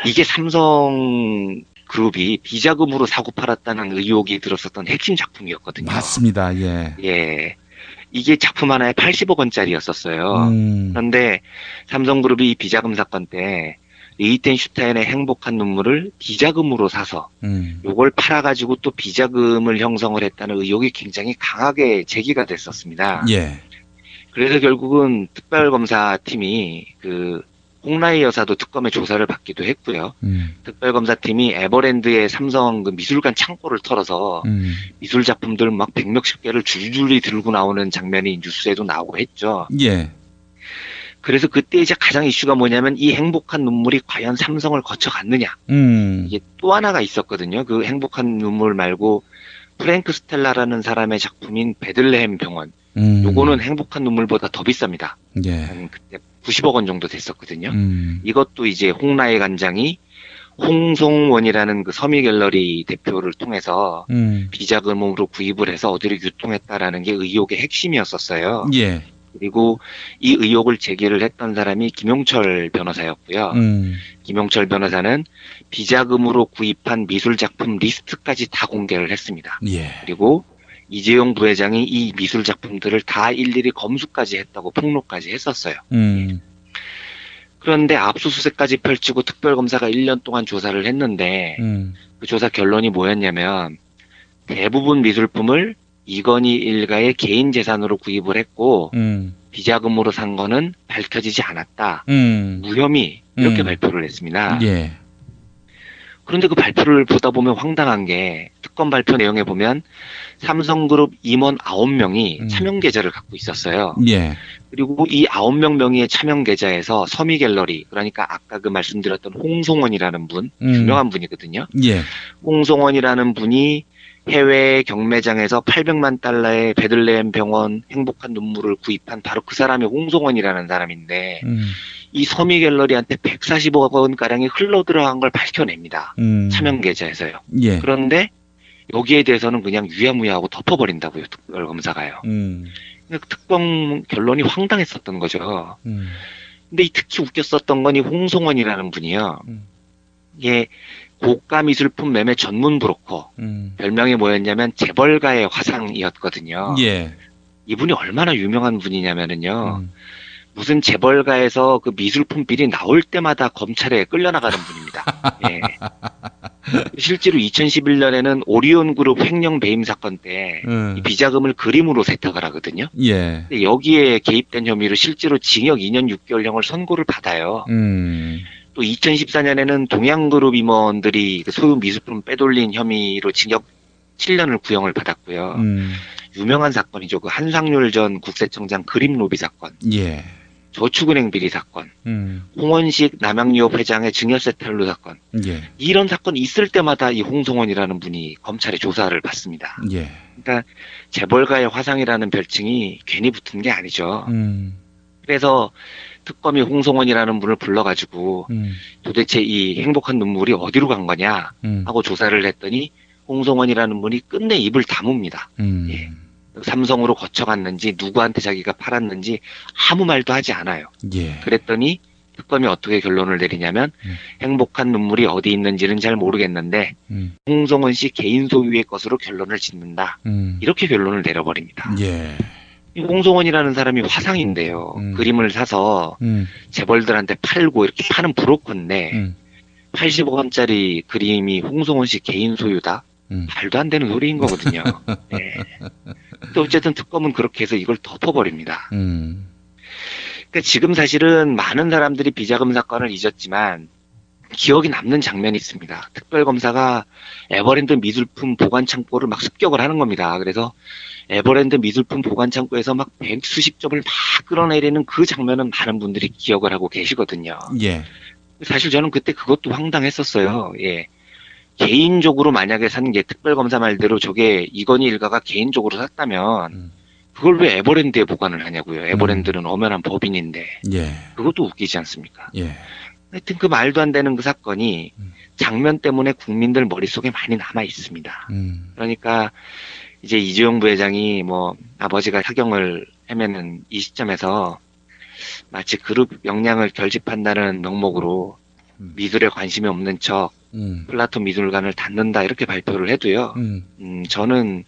이게 삼성 그룹이 비자금으로 사고 팔았다는 의혹이 들었었던 핵심 작품이었거든요. 맞습니다. 이게 작품 하나에 80억 원짜리였었어요. 그런데 삼성그룹이 이 비자금 사건 때 리히텐슈타인의 행복한 눈물을 비자금으로 사서 요걸 팔아가지고 또 비자금을 형성을 했다는 의혹이 굉장히 강하게 제기가 됐었습니다. 예. 그래서 결국은 특별검사팀이 그 홍라희 여사도 특검의 조사를 받기도 했고요. 특별검사팀이 에버랜드의 삼성 그 미술관 창고를 털어서 미술 작품들 막 100몇십 개를 줄줄이 들고 나오는 장면이 뉴스에도 나오고 했죠. 예. 그래서 그때 이제 가장 이슈가 뭐냐면 이 행복한 눈물이 과연 삼성을 거쳐갔느냐. 이게 또 하나가 있었거든요. 그 행복한 눈물 말고 프랭크 스텔라라는 사람의 작품인 베들레헴 병원. 요거는 행복한 눈물보다 더 비쌉니다. 예. 그때 90억 원 정도 됐었거든요. 이것도 이제 홍라희 관장이 홍송원이라는 그 서미 갤러리 대표를 통해서 비자금으로 구입을 해서 어디로 유통했다라는 게 의혹의 핵심이었었어요. 예. 그리고 이 의혹을 제기를 했던 사람이 김용철 변호사였고요. 김용철 변호사는 비자금으로 구입한 미술 작품 리스트까지 다 공개를 했습니다. 예. 그리고 이재용 부회장이 이 미술 작품들을 다 일일이 검수까지 했다고 폭로까지 했었어요. 그런데 압수수색까지 펼치고 특별검사가 1년 동안 조사를 했는데 그 조사 결론이 뭐였냐면 대부분 미술품을 이건희 일가의 개인 재산으로 구입을 했고 비자금으로 산 거는 밝혀지지 않았다. 무혐의 이렇게 발표를 했습니다. 예. 그런데 그 발표를 보다 보면 황당한 게 특검 발표 내용에 보면 삼성그룹 임원 9명이 차명 계좌를 갖고 있었어요. 예. 그리고 이 9명 명의의 차명 계좌에서 서미 갤러리, 그러니까 아까 그 말씀드렸던 홍송원이라는 분, 유명한 분이거든요. 예. 홍송원이라는 분이 해외 경매장에서 800만 달러의 베들레헴 병원 행복한 눈물을 구입한 바로 그 사람이 홍송원이라는 사람인데 이 서미 갤러리한테 140억 원가량이 흘러들어간 걸 밝혀냅니다. 차명 계좌에서요. 예. 그런데 여기에 대해서는 그냥 유야무야하고 덮어버린다고요. 특별검사가요. 특검 결론이 황당했었던 거죠. 근데 이 특히 웃겼었던 건 이 홍송원이라는 분이요. 이게 고가 미술품 매매 전문 브로커. 별명이 뭐였냐면 재벌가의 화상이었거든요. 예. 이분이 얼마나 유명한 분이냐면은요. 무슨 재벌가에서 그 미술품 비리 나올 때마다 검찰에 끌려나가는 분입니다. 예. 실제로 2011년에는 오리온 그룹 횡령 배임 사건 때 이 비자금을 그림으로 세탁을 하거든요. 예. 근데 여기에 개입된 혐의로 실제로 징역 2년 6개월형을 선고를 받아요. 또 2014년에는 동양그룹 임원들이 그 소유 미술품 빼돌린 혐의로 징역 7년을 구형을 받았고요. 유명한 사건이죠. 그 한상률 전 국세청장 그림 로비 사건. 예. 저축은행 비리 사건. 홍원식 남양유업 회장의 증여세 탈루 사건. 예. 이런 사건이 있을 때마다 이 홍송원이라는 분이 검찰의 조사를 받습니다. 예. 그러니까 재벌가의 화상이라는 별칭이 괜히 붙은 게 아니죠. 그래서 특검이 홍송원이라는 분을 불러가지고 도대체 이 행복한 눈물이 어디로 간 거냐 하고 조사를 했더니 홍송원이라는 분이 끝내 입을 다뭅니다. 예. 삼성으로 거쳐갔는지 누구한테 자기가 팔았는지 아무 말도 하지 않아요. 예. 그랬더니 특검이 어떻게 결론을 내리냐면 행복한 눈물이 어디 있는지는 잘 모르겠는데 홍송원 씨 개인 소유의 것으로 결론을 짓는다. 이렇게 결론을 내려버립니다. 예. 이 홍송원이라는 사람이 화상인데요. 그림을 사서 재벌들한테 팔고 이렇게 파는 브로커인데 80억 원짜리 그림이 홍송원 씨 개인 소유다? 말도 안 되는 소리인 거거든요. 네. 근데 어쨌든 특검은 그렇게 해서 이걸 덮어버립니다. 그러니까 지금 사실은 많은 사람들이 비자금 사건을 잊었지만 기억이 남는 장면이 있습니다. 특별검사가 에버랜드 미술품 보관 창고를 막 습격을 하는 겁니다. 그래서 에버랜드 미술품 보관 창고에서 막 수십 점을 막 끌어내리는 그 장면은 많은 분들이 기억을 하고 계시거든요. 예. 사실 저는 그때 그것도 황당했었어요. 예. 개인적으로 만약에 산 게 특별검사 말대로 저게 이건희 일가가 개인적으로 샀다면 그걸 왜 에버랜드에 보관을 하냐고요. 에버랜드는 엄연한 법인인데. 예. 그것도 웃기지 않습니까? 예. 하여튼 그 말도 안 되는 그 사건이 장면 때문에 국민들 머릿속에 많이 남아 있습니다. 그러니까 이제 이재용 부회장이 뭐 아버지가 사경을 헤매는 이 시점에서 마치 그룹 역량을 결집한다는 명목으로 미술에 관심이 없는 척 플라톤 미술관을 닫는다 이렇게 발표를 해도요. 저는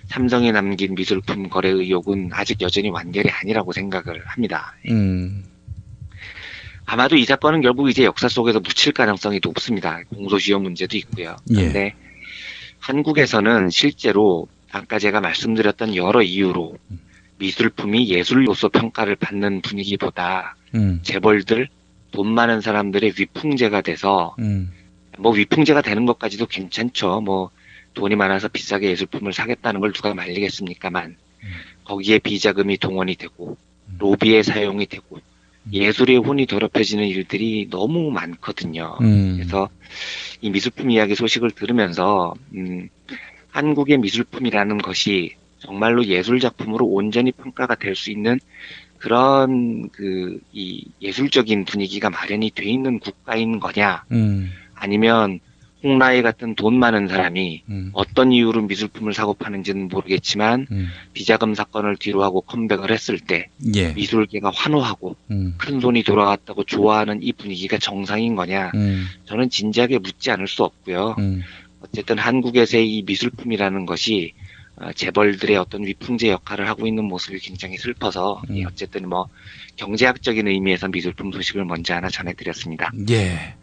삼성이 남긴 미술품 거래 의혹은 아직 여전히 완결이 아니라고 생각을 합니다. 아마도 이 사건은 결국 이제 역사 속에서 묻힐 가능성이 높습니다. 공소시효 문제도 있고요. 그런데 한국에서는 실제로 아까 제가 말씀드렸던 여러 이유로 미술품이 예술로서 평가를 받는 분위기보다 재벌들, 돈 많은 사람들의 위풍제가 돼서 뭐 위풍제가 되는 것까지도 괜찮죠. 뭐 돈이 많아서 비싸게 예술품을 사겠다는 걸 누가 말리겠습니까만 거기에 비자금이 동원이 되고 로비에 사용이 되고 예술의 혼이 더럽혀지는 일들이 너무 많거든요. 그래서 이 미술품 이야기 소식을 들으면서 한국의 미술품이라는 것이 정말로 예술 작품으로 온전히 평가가 될 수 있는 그런 이 예술적인 분위기가 마련이 돼 있는 국가인 거냐, 아니면 홍라이 같은 돈 많은 사람이 어떤 이유로 미술품을 사고 파는지는 모르겠지만 비자금 사건을 뒤로하고 컴백을 했을 때 미술계가 환호하고 큰 돈이 돌아갔다고 좋아하는 이 분위기가 정상인 거냐, 저는 진지하게 묻지 않을 수 없고요. 어쨌든 한국에서의 이 미술품이라는 것이 재벌들의 어떤 위풍제 역할을 하고 있는 모습이 굉장히 슬퍼서 어쨌든 뭐 경제학적인 의미에서 미술품 소식을 먼저 하나 전해드렸습니다. 예.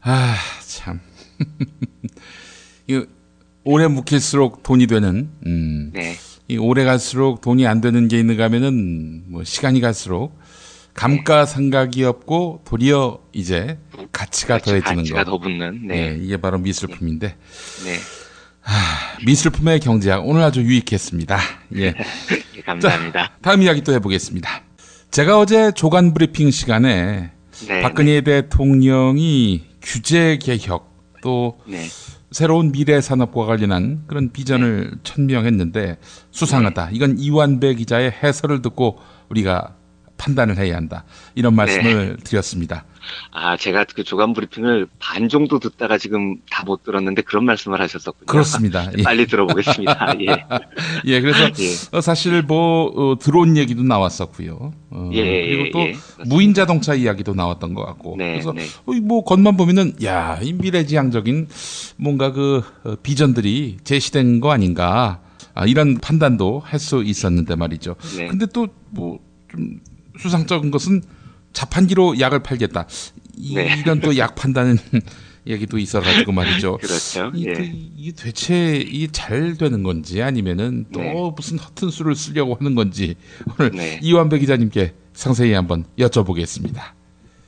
아, 참. 이 오래 묵힐수록 돈이 되는. 네. 이 오래 갈수록 돈이 안 되는 게 있는가 하면은 뭐 시간이 갈수록 감가상각이 없고 도리어 이제 가치가 더해지는 가치가 거. 더 붙는. 네. 네, 이게 바로 미술품인데. 네. 미술품의 경제학 오늘 아주 유익했습니다. 예. 예, 감사합니다. 자, 다음 이야기 또 해보겠습니다. 제가 어제 조간 브리핑 시간에 박근혜 대통령이 규제 개혁 또 새로운 미래 산업과 관련한 그런 비전을 천명했는데 수상하다. 이건 이완배 기자의 해설을 듣고 우리가 판단을 해야 한다. 이런 말씀을 드렸습니다. 아, 제가 그 조간 브리핑을 반 정도 듣다가 지금 다 못 들었는데 그런 말씀을 하셨었군요. 그렇습니다. 빨리 들어보겠습니다. 예. 예, 그래서 사실 뭐 들어온 얘기도 나왔었고요. 그리고 또 무인 자동차 이야기도 나왔던 것 같고. 그래서 뭐 겉만 보면은 야, 이 미래지향적인 뭔가 그 비전들이 제시된 거 아닌가. 이런 판단도 할 수 있었는데 말이죠. 근데 또 뭐 좀 수상적인 것은 자판기로 약을 팔겠다. 이런 또 약 판다는 얘기도 있어가지고 말이죠. 그렇죠. 이게 대체 이게 잘 되는 건지 아니면은 또 무슨 허튼 수를 쓰려고 하는 건지 오늘 이완배 기자님께 상세히 한번 여쭤보겠습니다.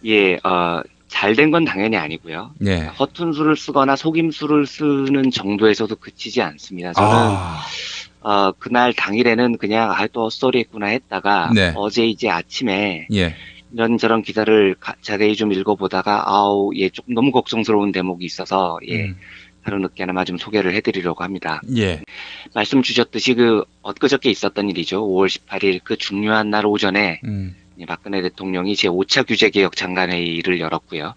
예, 잘 된 건 당연히 아니고요. 허튼 수를 쓰거나 속임수를 쓰는 정도에서도 그치지 않습니다. 저는 그날 당일에는 그냥 또 헛소리 했구나 했다가 어제 이제 아침에 이런저런 기사를 자세히 좀 읽어보다가 조금 너무 걱정스러운 대목이 있어서 하루 늦게나마 좀 소개를 해드리려고 합니다. 말씀 주셨듯이 엊그저께 있었던 일이죠. 5월 18일 그 중요한 날 오전에 박근혜 대통령이 제5차 규제개혁 장관회의를 열었고요.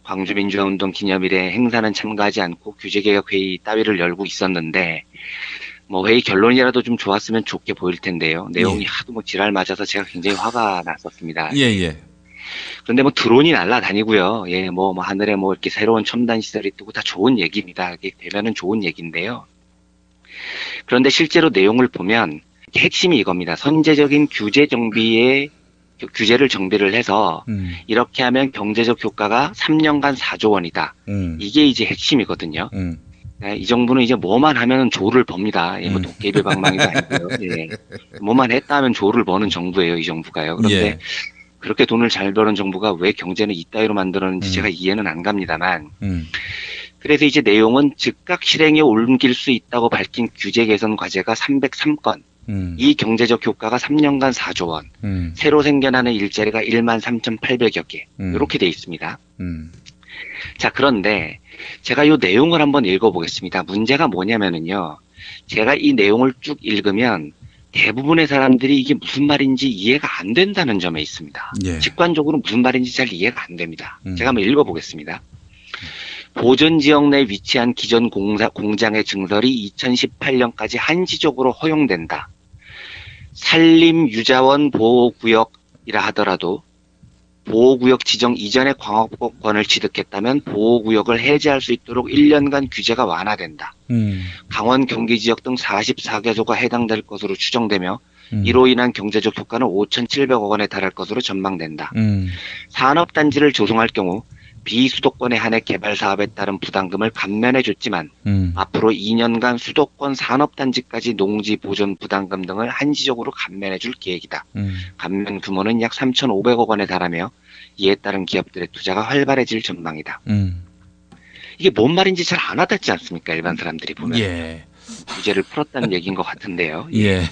광주민주화운동 기념일에 행사는 참가하지 않고 규제개혁 회의 따위를 열고 있었는데 뭐 회의 결론이라도 좀 좋았으면 좋게 보일 텐데요. 내용이 하도 뭐 지랄 맞아서 제가 굉장히 화가 났었습니다. 그런데 뭐 드론이 날아다니고요. 뭐 하늘에 뭐 이렇게 새로운 첨단 시설이 뜨고 다 좋은 얘기입니다. 이게 되면은 좋은 얘기인데요. 그런데 실제로 내용을 보면 핵심이 이겁니다. 선제적인 규제를 정비를 해서 이렇게 하면 경제적 효과가 3년간 4조 원이다. 이게 이제 핵심이거든요. 이 정부는 이제 뭐만 하면 조를 법니다. 뭐 도깨비 방망이도 아니고요. 뭐만 했다 하면 조를 버는 정부예요, 이 정부가요. 그런데 그렇게 돈을 잘 버는 정부가 왜 경제는 이따위로 만들었는지 제가 이해는 안 갑니다만. 그래서 이제 내용은 즉각 실행에 옮길 수 있다고 밝힌 규제 개선 과제가 303건. 이 경제적 효과가 3년간 4조 원. 새로 생겨나는 일자리가 13,800여 개. 이렇게 돼 있습니다. 자, 그런데 제가 이 내용을 한번 읽어보겠습니다. 문제가 뭐냐면은요. 제가 이 내용을 쭉 읽으면 대부분의 사람들이 이게 무슨 말인지 이해가 안 된다는 점에 있습니다. 직관적으로 무슨 말인지 잘 이해가 안 됩니다. 제가 한번 읽어보겠습니다. 보전지역 내 위치한 기존 공장의 증설이 2018년까지 한시적으로 허용된다. 산림유자원 보호구역이라 하더라도 보호구역 지정 이전에 광역법권을 취득했다면 보호구역을 해제할 수 있도록 1년간 규제가 완화된다. 강원, 경기 지역 등 44개소가 해당될 것으로 추정되며 이로 인한 경제적 효과는 5,700억 원에 달할 것으로 전망된다. 산업단지를 조성할 경우 비수도권에 한해 개발 사업에 따른 부담금을 감면해 줬지만 앞으로 2년간 수도권 산업단지까지 농지 보존 부담금 등을 한시적으로 감면해 줄 계획이다. 감면 규모는 약 3,500억 원에 달하며 이에 따른 기업들의 투자가 활발해질 전망이다. 이게 뭔 말인지 잘 안 와닿지 않습니까? 일반 사람들이 보면. 예. 규제를 풀었다는 얘기인 것 같은데요. 예.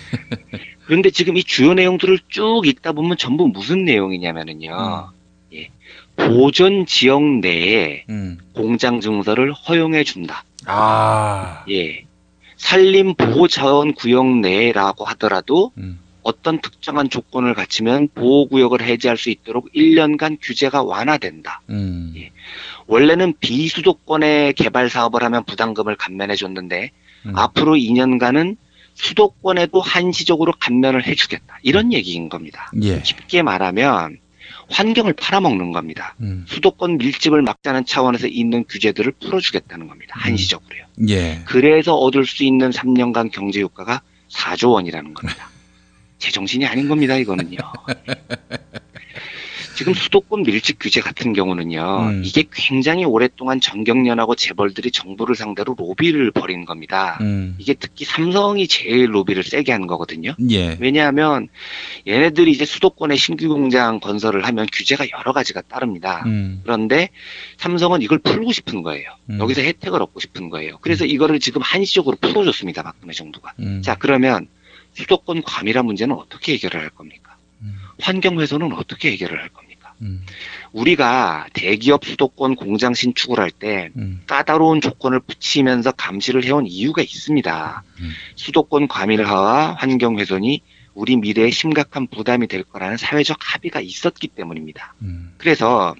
그런데 지금 이 주요 내용들을 쭉 읽다 보면 전부 무슨 내용이냐면은요. 예. 보존 지역 내에 공장 증설을 허용해 준다. 예. 산림 보호 자원 구역 내라고 하더라도 어떤 특정한 조건을 갖추면 보호 구역을 해제할 수 있도록 1년간 규제가 완화된다. 예. 원래는 비수도권의 개발 사업을 하면 부담금을 감면해 줬는데 앞으로 2년간은 수도권에도 한시적으로 감면을 해주겠다. 이런 얘기인 겁니다. 예. 쉽게 말하면 환경을 팔아먹는 겁니다. 수도권 밀집을 막자는 차원에서 있는 규제들을 풀어주겠다는 겁니다. 한시적으로요. 예. 그래서 얻을 수 있는 3년간 경제 효과가 4조 원이라는 겁니다. 제정신이 아닌 겁니다. 이거는요. 지금 수도권 밀집 규제 같은 경우는요. 이게 굉장히 오랫동안 정경련하고 재벌들이 정부를 상대로 로비를 벌인 겁니다. 이게 특히 삼성이 제일 로비를 세게 하는 거거든요. 예. 왜냐하면 얘네들이 이제 수도권에 신규 공장 건설을 하면 규제가 여러 가지가 따릅니다. 그런데 삼성은 이걸 풀고 싶은 거예요. 여기서 혜택을 얻고 싶은 거예요. 그래서 이거를 지금 한시적으로 풀어줬습니다. 박근혜 정부가. 자, 그러면 수도권 과밀화 문제는 어떻게 해결을 할 겁니까? 환경 훼손은 어떻게 해결을 할 겁니까? 우리가 대기업 수도권 공장 신축을 할 때 까다로운 조건을 붙이면서 감시를 해온 이유가 있습니다. 수도권 과밀화와 환경 훼손이 우리 미래에 심각한 부담이 될 거라는 사회적 합의가 있었기 때문입니다. 그래서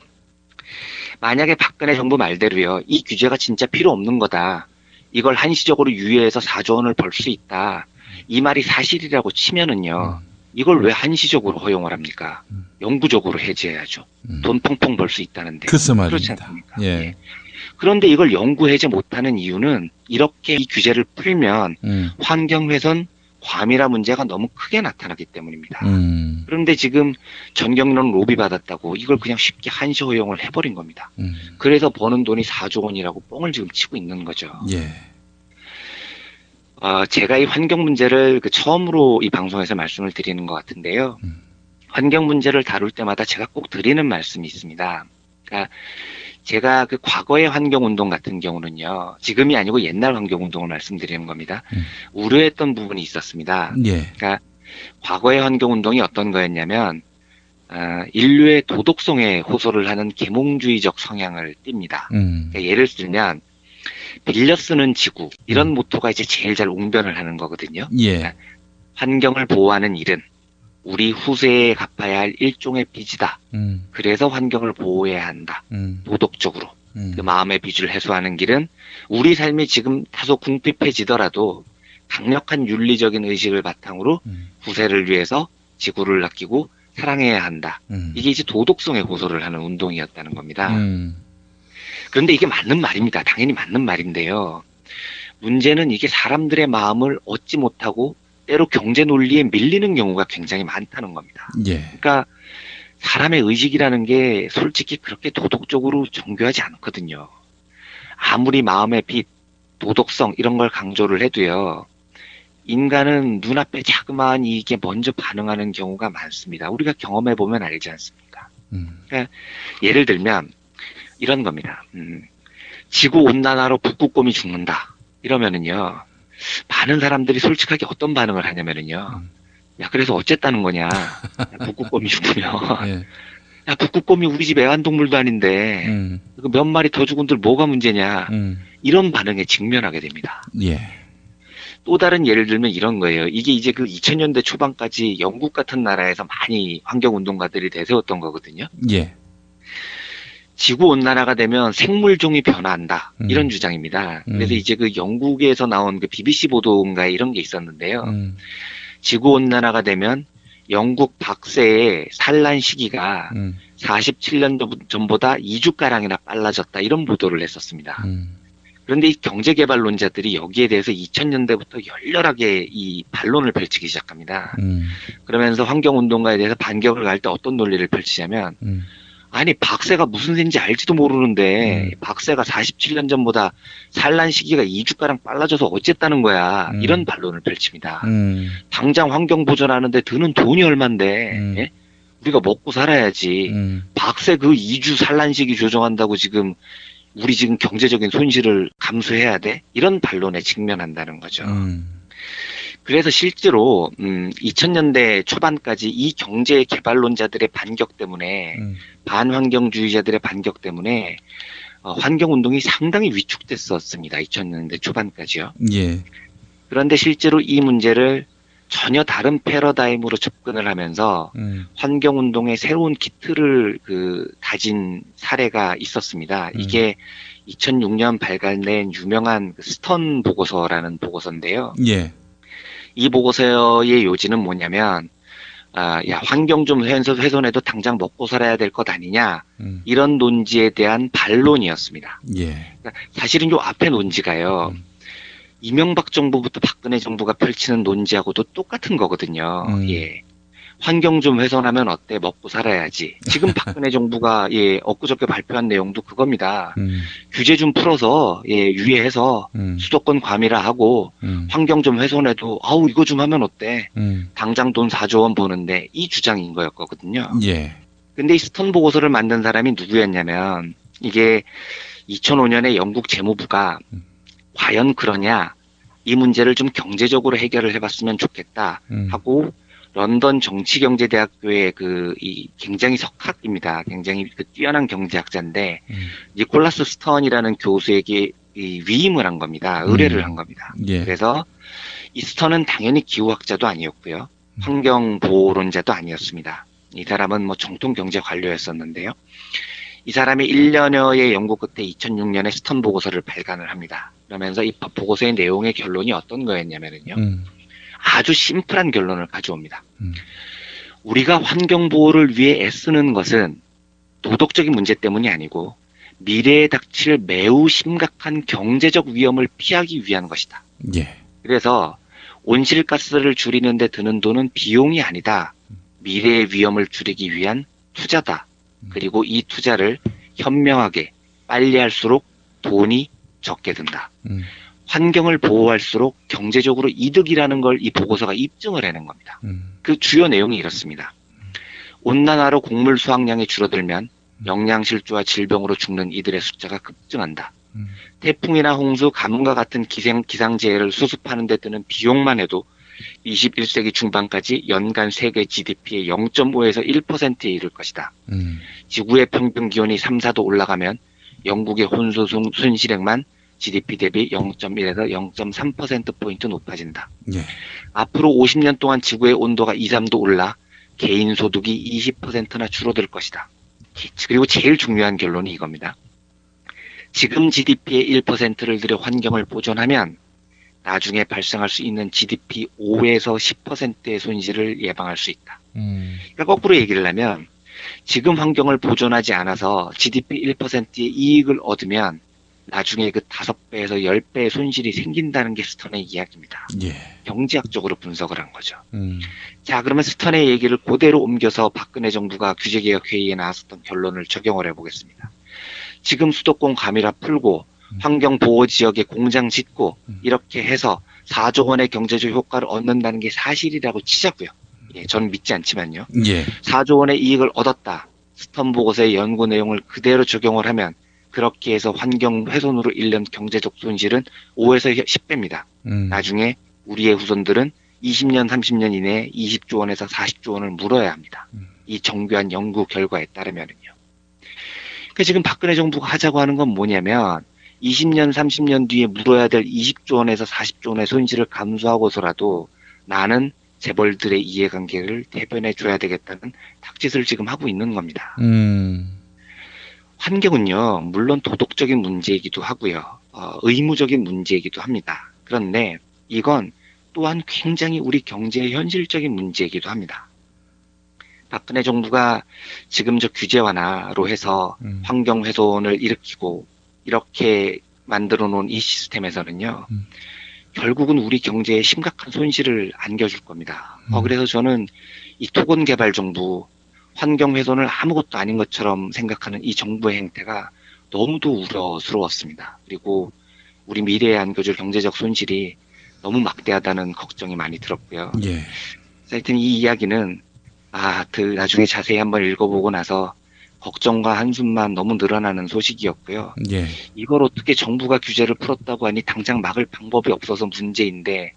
만약에 박근혜 정부 말대로요. 이 규제가 진짜 필요 없는 거다. 이걸 한시적으로 유예해서 4조 원을 벌 수 있다. 이 말이 사실이라고 치면은요. 이걸 왜 한시적으로 허용을 합니까? 영구적으로 해제해야죠. 돈 펑펑 벌 수 있다는데. 글쎄 말입니다. 그렇지 않습니까? 예. 예. 그런데 이걸 영구 해제 못하는 이유는 이렇게 이 규제를 풀면 환경훼손, 과밀화 문제가 너무 크게 나타나기 때문입니다. 그런데 지금 전경련 로비 받았다고 이걸 그냥 쉽게 한시 허용을 해버린 겁니다. 그래서 버는 돈이 4조 원이라고 뻥을 지금 치고 있는 거죠. 예. 제가 이 환경 문제를 처음으로 이 방송에서 말씀을 드리는 것 같은데요. 환경 문제를 다룰 때마다 제가 꼭 드리는 말씀이 있습니다. 그러니까 제가 그 과거의 환경 운동 같은 경우는요, 지금이 아니고 옛날 환경 운동을 말씀드리는 겁니다. 우려했던 부분이 있었습니다. 예. 그러니까 과거의 환경 운동이 어떤 거였냐면 인류의 도덕성에 호소를 하는 계몽주의적 성향을 띱니다. 그러니까 예를 들면 빌려 쓰는 지구 이런 모토가 이제 제일 잘 웅변을 하는 거거든요. 예. 그러니까 환경을 보호하는 일은 우리 후세에 갚아야 할 일종의 빚이다. 그래서 환경을 보호해야 한다. 도덕적으로. 그 마음의 빚을 해소하는 길은 우리 삶이 지금 다소 궁핍해지더라도 강력한 윤리적인 의식을 바탕으로 후세를 위해서 지구를 아끼고 사랑해야 한다. 이게 이제 도덕성에 호소를 하는 운동이었다는 겁니다. 그런데 이게 맞는 말입니다. 당연히 맞는 말인데요. 문제는 이게 사람들의 마음을 얻지 못하고 때로 경제 논리에 밀리는 경우가 굉장히 많다는 겁니다. 예. 그러니까 사람의 의식이라는 게 솔직히 그렇게 도덕적으로 정교하지 않거든요. 아무리 마음의 빛, 도덕성 이런 걸 강조를 해도요. 인간은 눈앞에 자그마한 이익에 먼저 반응하는 경우가 많습니다. 우리가 경험해보면 알지 않습니까? 그러니까 예를 들면 이런 겁니다. 지구온난화로 북극곰이 죽는다. 이러면은요. 많은 사람들이 솔직하게 어떤 반응을 하냐면은요. 야, 그래서 어쨌다는 거냐. 야, 북극곰이 죽으면. 예. 야, 북극곰이 우리 집 애완동물도 아닌데. 몇 마리 더 죽은들 뭐가 문제냐. 이런 반응에 직면하게 됩니다. 예. 또 다른 예를 들면 이런 거예요. 이게 이제 그 2000년대 초반까지 영국 같은 나라에서 많이 환경운동가들이 내세웠던 거거든요. 예. 지구온난화가 되면 생물종이 변화한다. 이런 주장입니다. 그래서 이제 그 영국에서 나온 그 BBC 보도인가 이런 게 있었는데요. 지구온난화가 되면 영국 박새의 산란 시기가 47년 전보다 2주가량이나 빨라졌다 이런 보도를 했었습니다. 그런데 이 경제개발론자들이 여기에 대해서 2000년대부터 열렬하게 이 반론을 펼치기 시작합니다. 그러면서 환경운동가에 대해서 반격을 갈 때 어떤 논리를 펼치냐면 아니 박새가 무슨 새인지 알지도 모르는데 박새가 47년 전보다 산란 시기가 2주가량 빨라져서 어쨌다는 거야. 이런 반론을 펼칩니다. 당장 환경 보존하는데 드는 돈이 얼만데 예? 우리가 먹고 살아야지. 박새 그 2주 산란 시기 조정한다고 지금 우리 지금 경제적인 손실을 감수해야 돼? 이런 반론에 직면한다는 거죠. 그래서 실제로 2000년대 초반까지 이 경제 개발론자들의 반격 때문에 반환경주의자들의 반격 때문에 환경운동이 상당히 위축됐었습니다. 2000년대 초반까지요. 예. 그런데 실제로 이 문제를 전혀 다른 패러다임으로 접근을 하면서 환경운동의 새로운 기틀을 다진 사례가 있었습니다. 이게 2006년 발간된 유명한 스턴 보고서라는 보고서인데요. 예. 이 보고서의 요지는 뭐냐면, 야, 환경 좀 훼손해도 당장 먹고 살아야 될 것 아니냐, 이런 논지에 대한 반론이었습니다. 예. 그러니까 사실은 요 앞에 논지가요, 이명박 정부부터 박근혜 정부가 펼치는 논지하고도 똑같은 거거든요. 예. 환경 좀 훼손하면 어때? 먹고 살아야지. 지금 박근혜 정부가 엊그저께 발표한 내용도 그겁니다. 규제 좀 풀어서 유예해서 수도권 과밀화하고 환경 좀 훼손해도 아우 이거 좀 하면 어때? 당장 돈 4조 원 버는데 이 주장인 거였거든요. 예. 근데 이 스턴 보고서를 만든 사람이 누구였냐면 이게 2005년에 영국 재무부가 과연 그러냐? 이 문제를 좀 경제적으로 해결을 해봤으면 좋겠다 하고 런던 정치경제대학교의 이 굉장히 석학입니다. 굉장히 뛰어난 경제학자인데 니콜라스 스턴이라는 교수에게 위임을 한 겁니다. 의뢰를 한 겁니다. 예. 그래서 이 스턴은 당연히 기후학자도 아니었고요. 환경보호론자도 아니었습니다. 이 사람은 정통 경제 관료였었는데요. 이 사람이 1년여의 연구 끝에 2006년에 스턴 보고서를 발간을 합니다. 그러면서 이 보고서의 내용의 결론이 어떤 거였냐면요. 아주 심플한 결론을 가져옵니다. 우리가 환경보호를 위해 애쓰는 것은 도덕적인 문제 때문이 아니고 미래에 닥칠 매우 심각한 경제적 위험을 피하기 위한 것이다. 예. 그래서 온실가스를 줄이는 데 드는 돈은 비용이 아니다. 미래의 위험을 줄이기 위한 투자다. 그리고 이 투자를 현명하게 빨리 할수록 돈이 적게 든다. 환경을 보호할수록 경제적으로 이득이라는 걸 이 보고서가 입증을 해낸 겁니다. 그 주요 내용이 이렇습니다. 온난화로 곡물 수확량이 줄어들면 영양실조와 질병으로 죽는 이들의 숫자가 급증한다. 태풍이나 홍수, 가뭄과 같은 기상재해를 수습하는 데 드는 비용만 해도 21세기 중반까지 연간 세계 GDP의 0.5에서 1%에 이를 것이다. 지구의 평균 기온이 3, 4도 올라가면 영국의 혼수 순실액만 GDP 대비 0.1에서 0.3%포인트 높아진다. 예. 앞으로 50년 동안 지구의 온도가 2, 3도 올라 개인 소득이 20%나 줄어들 것이다. 그리고 제일 중요한 결론이 이겁니다. 지금 GDP의 1%를 들여 환경을 보존하면 나중에 발생할 수 있는 GDP 5에서 10%의 손실을 예방할 수 있다. 그러니까 거꾸로 얘기를 하면 지금 환경을 보존하지 않아서 GDP 1%의 이익을 얻으면 나중에 그 5배에서 10배의 손실이 생긴다는 게 스턴의 이야기입니다. 예. 경제학적으로 분석을 한 거죠. 자, 그러면 스턴의 얘기를 그대로 옮겨서 박근혜 정부가 규제개혁회의에 나왔었던 결론을 적용을 해보겠습니다. 지금 수도권 과밀화 풀고 환경보호지역에 공장 짓고 이렇게 해서 4조 원의 경제적 효과를 얻는다는 게 사실이라고 치자고요. 예, 저는 믿지 않지만요. 예. 4조 원의 이익을 얻었다. 스턴 보고서의 연구 내용을 그대로 적용을 하면 그렇게 해서 환경 훼손으로 인른 경제적 손실은 5에서 10배입니다. 나중에 우리의 후손들은 20년, 30년 이내에 20조 원에서 40조 원을 물어야 합니다. 이 정교한 연구 결과에 따르면은요. 그러니까 지금 박근혜 정부가 하자고 하는 건 뭐냐면 20년, 30년 뒤에 물어야 될 20조 원에서 40조 원의 손실을 감수하고서라도 나는 재벌들의 이해관계를 대변해 줘야 되겠다는 탁짓을 지금 하고 있는 겁니다. 환경은요, 물론 도덕적인 문제이기도 하고요, 의무적인 문제이기도 합니다. 그런데 이건 또한 굉장히 우리 경제의 현실적인 문제이기도 합니다. 박근혜 정부가 지금 저 규제 완화로 해서 환경 훼손을 일으키고 이렇게 만들어 놓은 이 시스템에서는요. 결국은 우리 경제에 심각한 손실을 안겨줄 겁니다. 그래서 저는 이 토건개발 정부, 환경 훼손을 아무것도 아닌 것처럼 생각하는 이 정부의 행태가 너무도 우려스러웠습니다. 그리고 우리 미래에 안겨줄 경제적 손실이 너무 막대하다는 걱정이 많이 들었고요. 예. 하여튼 이 이야기는 나중에 자세히 한번 읽어보고 나서 걱정과 한숨만 너무 늘어나는 소식이었고요. 예. 이걸 어떻게 정부가 규제를 풀었다고 하니 당장 막을 방법이 없어서 문제인데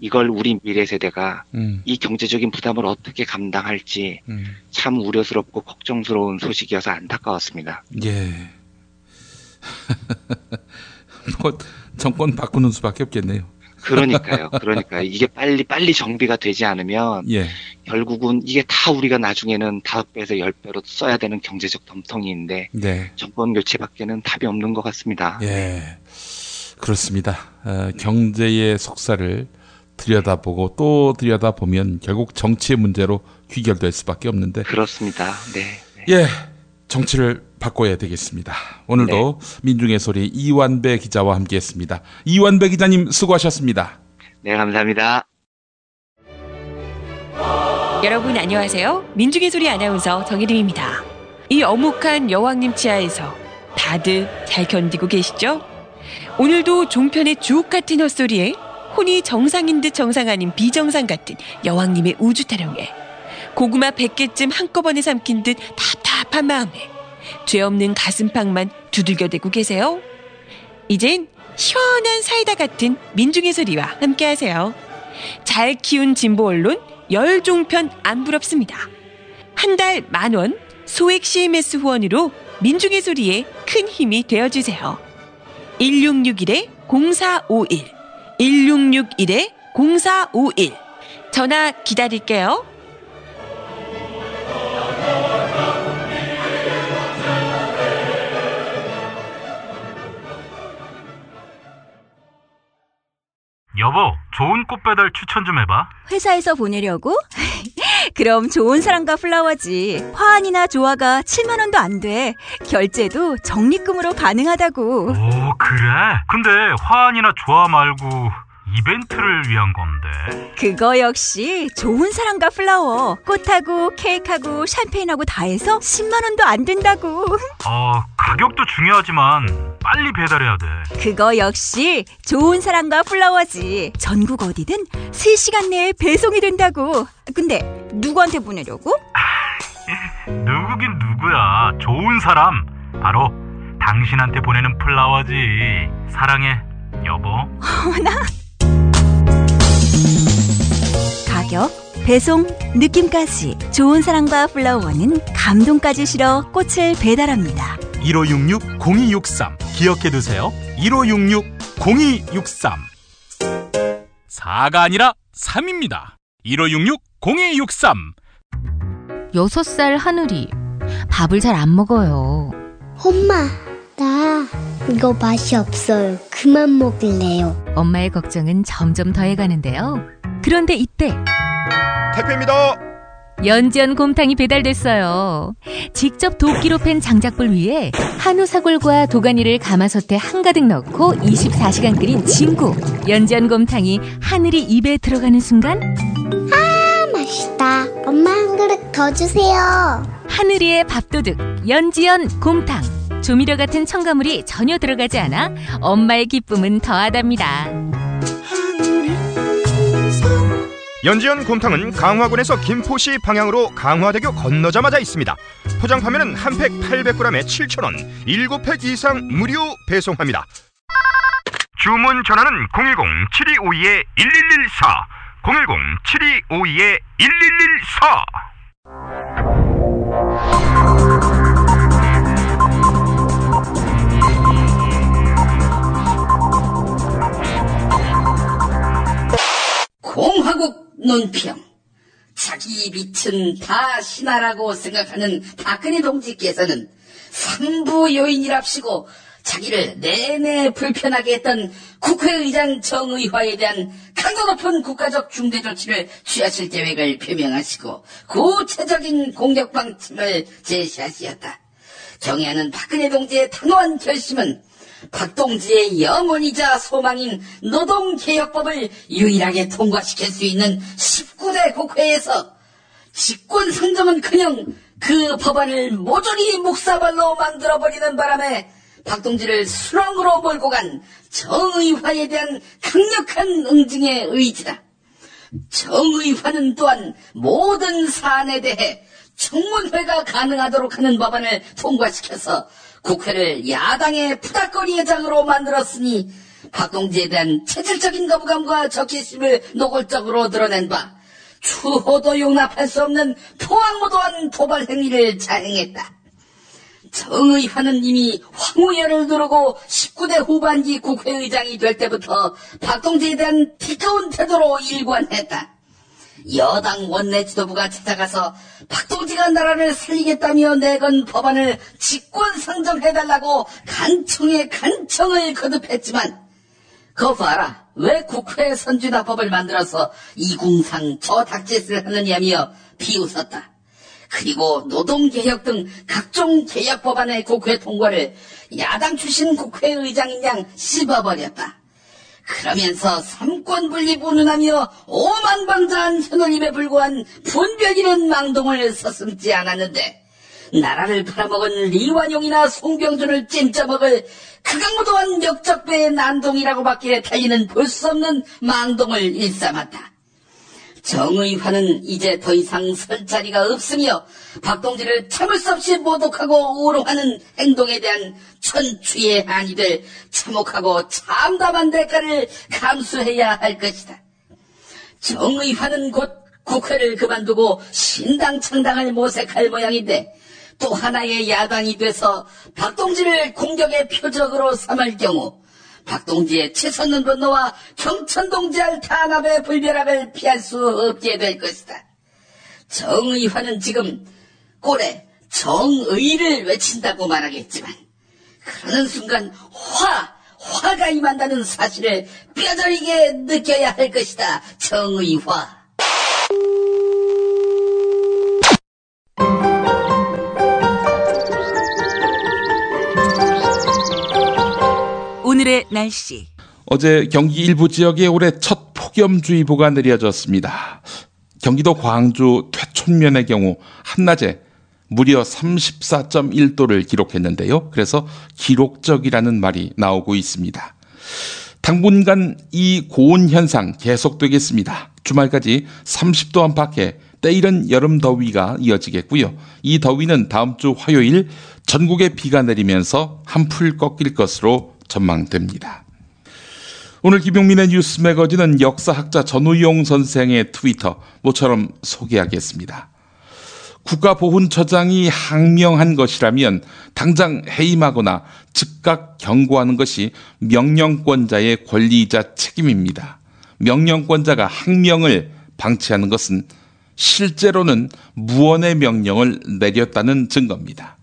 이걸 우리 미래 세대가 이 경제적인 부담을 어떻게 감당할지 참 우려스럽고 걱정스러운 소식이어서 안타까웠습니다. 예. 뭐 정권 바꾸는 수밖에 없겠네요. 그러니까요. 이게 빨리 정비가 되지 않으면 예. 결국은 이게 다 우리가 나중에는 5배에서 10배로 써야 되는 경제적 덤텅이인데 네. 정권 교체밖에는 답이 없는 것 같습니다. 예, 그렇습니다. 경제의 속살을 들여다보고 또 들여다보면 결국 정치의 문제로 귀결될 수밖에 없는데. 그렇습니다. 네. 예, 정치를 바꿔야 되겠습니다. 오늘도 민중의 소리 이완배 기자와 함께했습니다. 이완배 기자님 수고하셨습니다. 네, 감사합니다. 여러분 안녕하세요. 민중의 소리 아나운서 정혜림입니다. 이 어묵한 여왕님 치아에서 다들 잘 견디고 계시죠? 오늘도 종편의 주옥 같은 헛소리에 혼이 정상인 듯 정상 아닌 비정상 같은 여왕님의 우주 타령에 고구마 100개쯤 한꺼번에 삼킨 듯 답답한 마음에 죄 없는 가슴팍만 두들겨대고 계세요. 이젠 시원한 사이다 같은 민중의 소리와 함께하세요. 잘 키운 진보 언론 열종편 안 부럽습니다. 한 달 10,000원 소액 CMS 후원으로 민중의 소리에 큰 힘이 되어주세요. 1661-0451 1661-0451 전화 기다릴게요. 여보, 좋은 꽃 배달 추천 좀 해봐. 회사에서 보내려고? 그럼 좋은 사람과 플라워지. 화환이나 조화가 7만 원도 안 돼. 결제도 적립금으로 가능하다고. 오, 그래? 근데 화환이나 조화 말고 이벤트를 위한 건데. 그거 역시 좋은 사람과 플라워. 꽃하고 케이크하고 샴페인하고 다 해서 10만 원도 안 된다고. 가격도 중요하지만 빨리 배달해야 돼. 그거 역시 좋은 사람과 플라워지. 전국 어디든 3시간 내에 배송이 된다고. 근데 누구한테 보내려고? 누구긴 누구야. 좋은 사람. 바로 당신한테 보내는 플라워지. 사랑해, 여보. 어머나. 가격, 배송, 느낌까지 좋은 사랑과 플라워는 감동까지 실어 꽃을 배달합니다. 1566-0263 기억해두세요. 1566-0263 4가 아니라 3입니다. 1566-0263 6살 하늘이 밥을 잘 안 먹어요. 엄마, 나 이거 맛이 없어요. 그만 먹을래요. 엄마의 걱정은 점점 더해가는데요. 그런데 이때 택배입니다. 연지연 곰탕이 배달됐어요. 직접 도끼로 팬 장작불 위에 한우 사골과 도가니를 가마솥에 한가득 넣고 24시간 끓인 진구. 연지연 곰탕이 하늘이 입에 들어가는 순간 맛있다. 엄마 한 그릇 더 주세요. 하늘이의 밥도둑 연지연 곰탕. 조미료 같은 첨가물이 전혀 들어가지 않아 엄마의 기쁨은 더하답니다. 연지연 곰탕은 강화군에서 김포시 방향으로 강화대교 건너자마자 있습니다. 포장 판매는 한 팩 800g에 7,000원, 7팩 이상 무료 배송합니다. 주문 전화는 010-7252-1114, 010-7252-1114. 공화국 논평. 자기 빛은 다 신하라고 생각하는 박근혜 동지께서는 삼부 요인이랍시고 자기를 내내 불편하게 했던 국회의장 정의화에 대한 강도 높은 국가적 중대 조치를 취하실 계획을 표명하시고 구체적인 공격 방침을 제시하시었다. 경애하는 박근혜 동지의 단호한 결심은 박동지의 영혼이자 소망인 노동개혁법을 유일하게 통과시킬 수 있는 19대 국회에서 직권상정은커녕 그 법안을 모조리 묵사발로 만들어버리는 바람에 박동지를 수렁으로 몰고 간 정의화에 대한 강력한 응징의 의지다. 정의화는 또한 모든 사안에 대해 청문회가 가능하도록 하는 법안을 통과시켜서 국회를 야당의 푸닥거리의 장으로 만들었으니 박동지에 대한 체질적인 거부감과 적개심을 노골적으로 드러낸 바 추호도 용납할 수 없는 포항무도한 도발 행위를 자행했다. 정의화는 이미 황후열을 누르고 19대 후반기 국회의장이 될 때부터 박동지에 대한 티꺼운 태도로 일관했다. 여당 원내 지도부가 찾아가서 박동지가 나라를 살리겠다며 내건 법안을 직권상정해달라고 간청에 간청을 거듭했지만 그거 봐라, 왜 국회 선진화법을 만들어서 이궁상 저 닥짓을 하느냐며 비웃었다. 그리고 노동개혁 등 각종 개혁 법안의 국회 통과를 야당 출신 국회의장인 양 씹어버렸다. 그러면서 삼권분립 운운하며 오만방자한 현올림에 불과한 분별 잃은 망동을 서슴지 않았는데 나라를 팔아먹은 리완용이나 송병준을 찜쪄먹을 극악무도한 역적배의 난동이라고밖에 달리는 볼 수 없는 망동을 일삼았다. 정의화는 이제 더 이상 설 자리가 없으며 박동지를 참을 수 없이 모독하고 우롱하는 행동에 대한 천추의 한이들 참혹하고 참담한 대가를 감수해야 할 것이다. 정의화는 곧 국회를 그만두고 신당 창당을 모색할 모양인데 또 하나의 야당이 돼서 박동지를 공격의 표적으로 삼을 경우 박동지의 치솟는 분노와 경천동지할 탄압의 불벼락을 피할 수 없게 될 것이다. 정의화는 지금 꼴에 정의를 외친다고 말하겠지만 그러는 순간 화가 임한다는 사실을 뼈저리게 느껴야 할 것이다. 정의화. 오늘의 날씨. 어제 경기 일부 지역에 올해 첫 폭염주의보가 내려졌습니다. 경기도 광주 퇴촌면의 경우 한낮에 무려 34.1도를 기록했는데요. 그래서 기록적이라는 말이 나오고 있습니다. 당분간 이 고온 현상 계속되겠습니다. 주말까지 30도 안팎의 때이른 여름 더위가 이어지겠고요. 이 더위는 다음 주 화요일 전국에 비가 내리면서 한풀 꺾일 것으로 전망됩니다. 오늘 김용민의 뉴스 매거진은 역사학자 전우용 선생의 트위터 모처럼 소개하겠습니다. 국가보훈처장이 항명한 것이라면 당장 해임하거나 즉각 경고하는 것이 명령권자의 권리이자 책임입니다. 명령권자가 항명을 방치하는 것은 실제로는 무언의 명령을 내렸다는 증거입니다.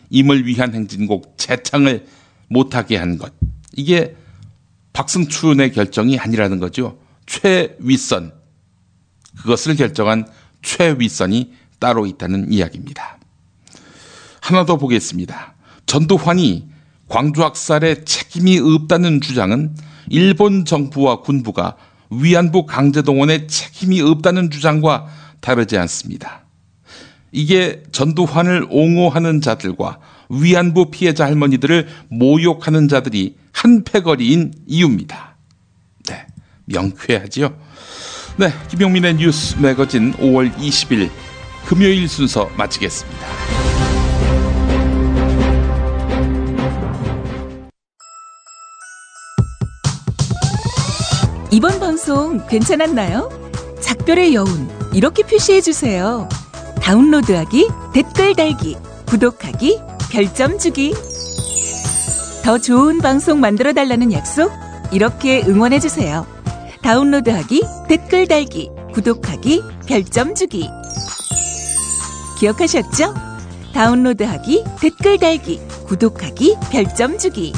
임을 위한 행진곡 재창을 못하게 한 것, 이게 박승춘의 결정이 아니라는 거죠. 최윗선, 그것을 결정한 최윗선이 따로 있다는 이야기입니다. 하나 더 보겠습니다. 전두환이 광주학살에 책임이 없다는 주장은 일본 정부와 군부가 위안부 강제동원에 책임이 없다는 주장과 다르지 않습니다. 이게 전두환을 옹호하는 자들과 위안부 피해자 할머니들을 모욕하는 자들이 한패거리인 이유입니다. 네, 명쾌하지요? 네, 김용민의 뉴스 매거진 5월 20일 금요일 순서 마치겠습니다. 이번 방송 괜찮았나요? 작별의 여운 이렇게 표시해주세요. 다운로드하기, 댓글 달기, 구독하기, 별점 주기. 더 좋은 방송 만들어달라는 약속 이렇게 응원해주세요. 다운로드하기, 댓글 달기, 구독하기, 별점 주기. 기억하셨죠? 다운로드하기, 댓글 달기, 구독하기, 별점 주기.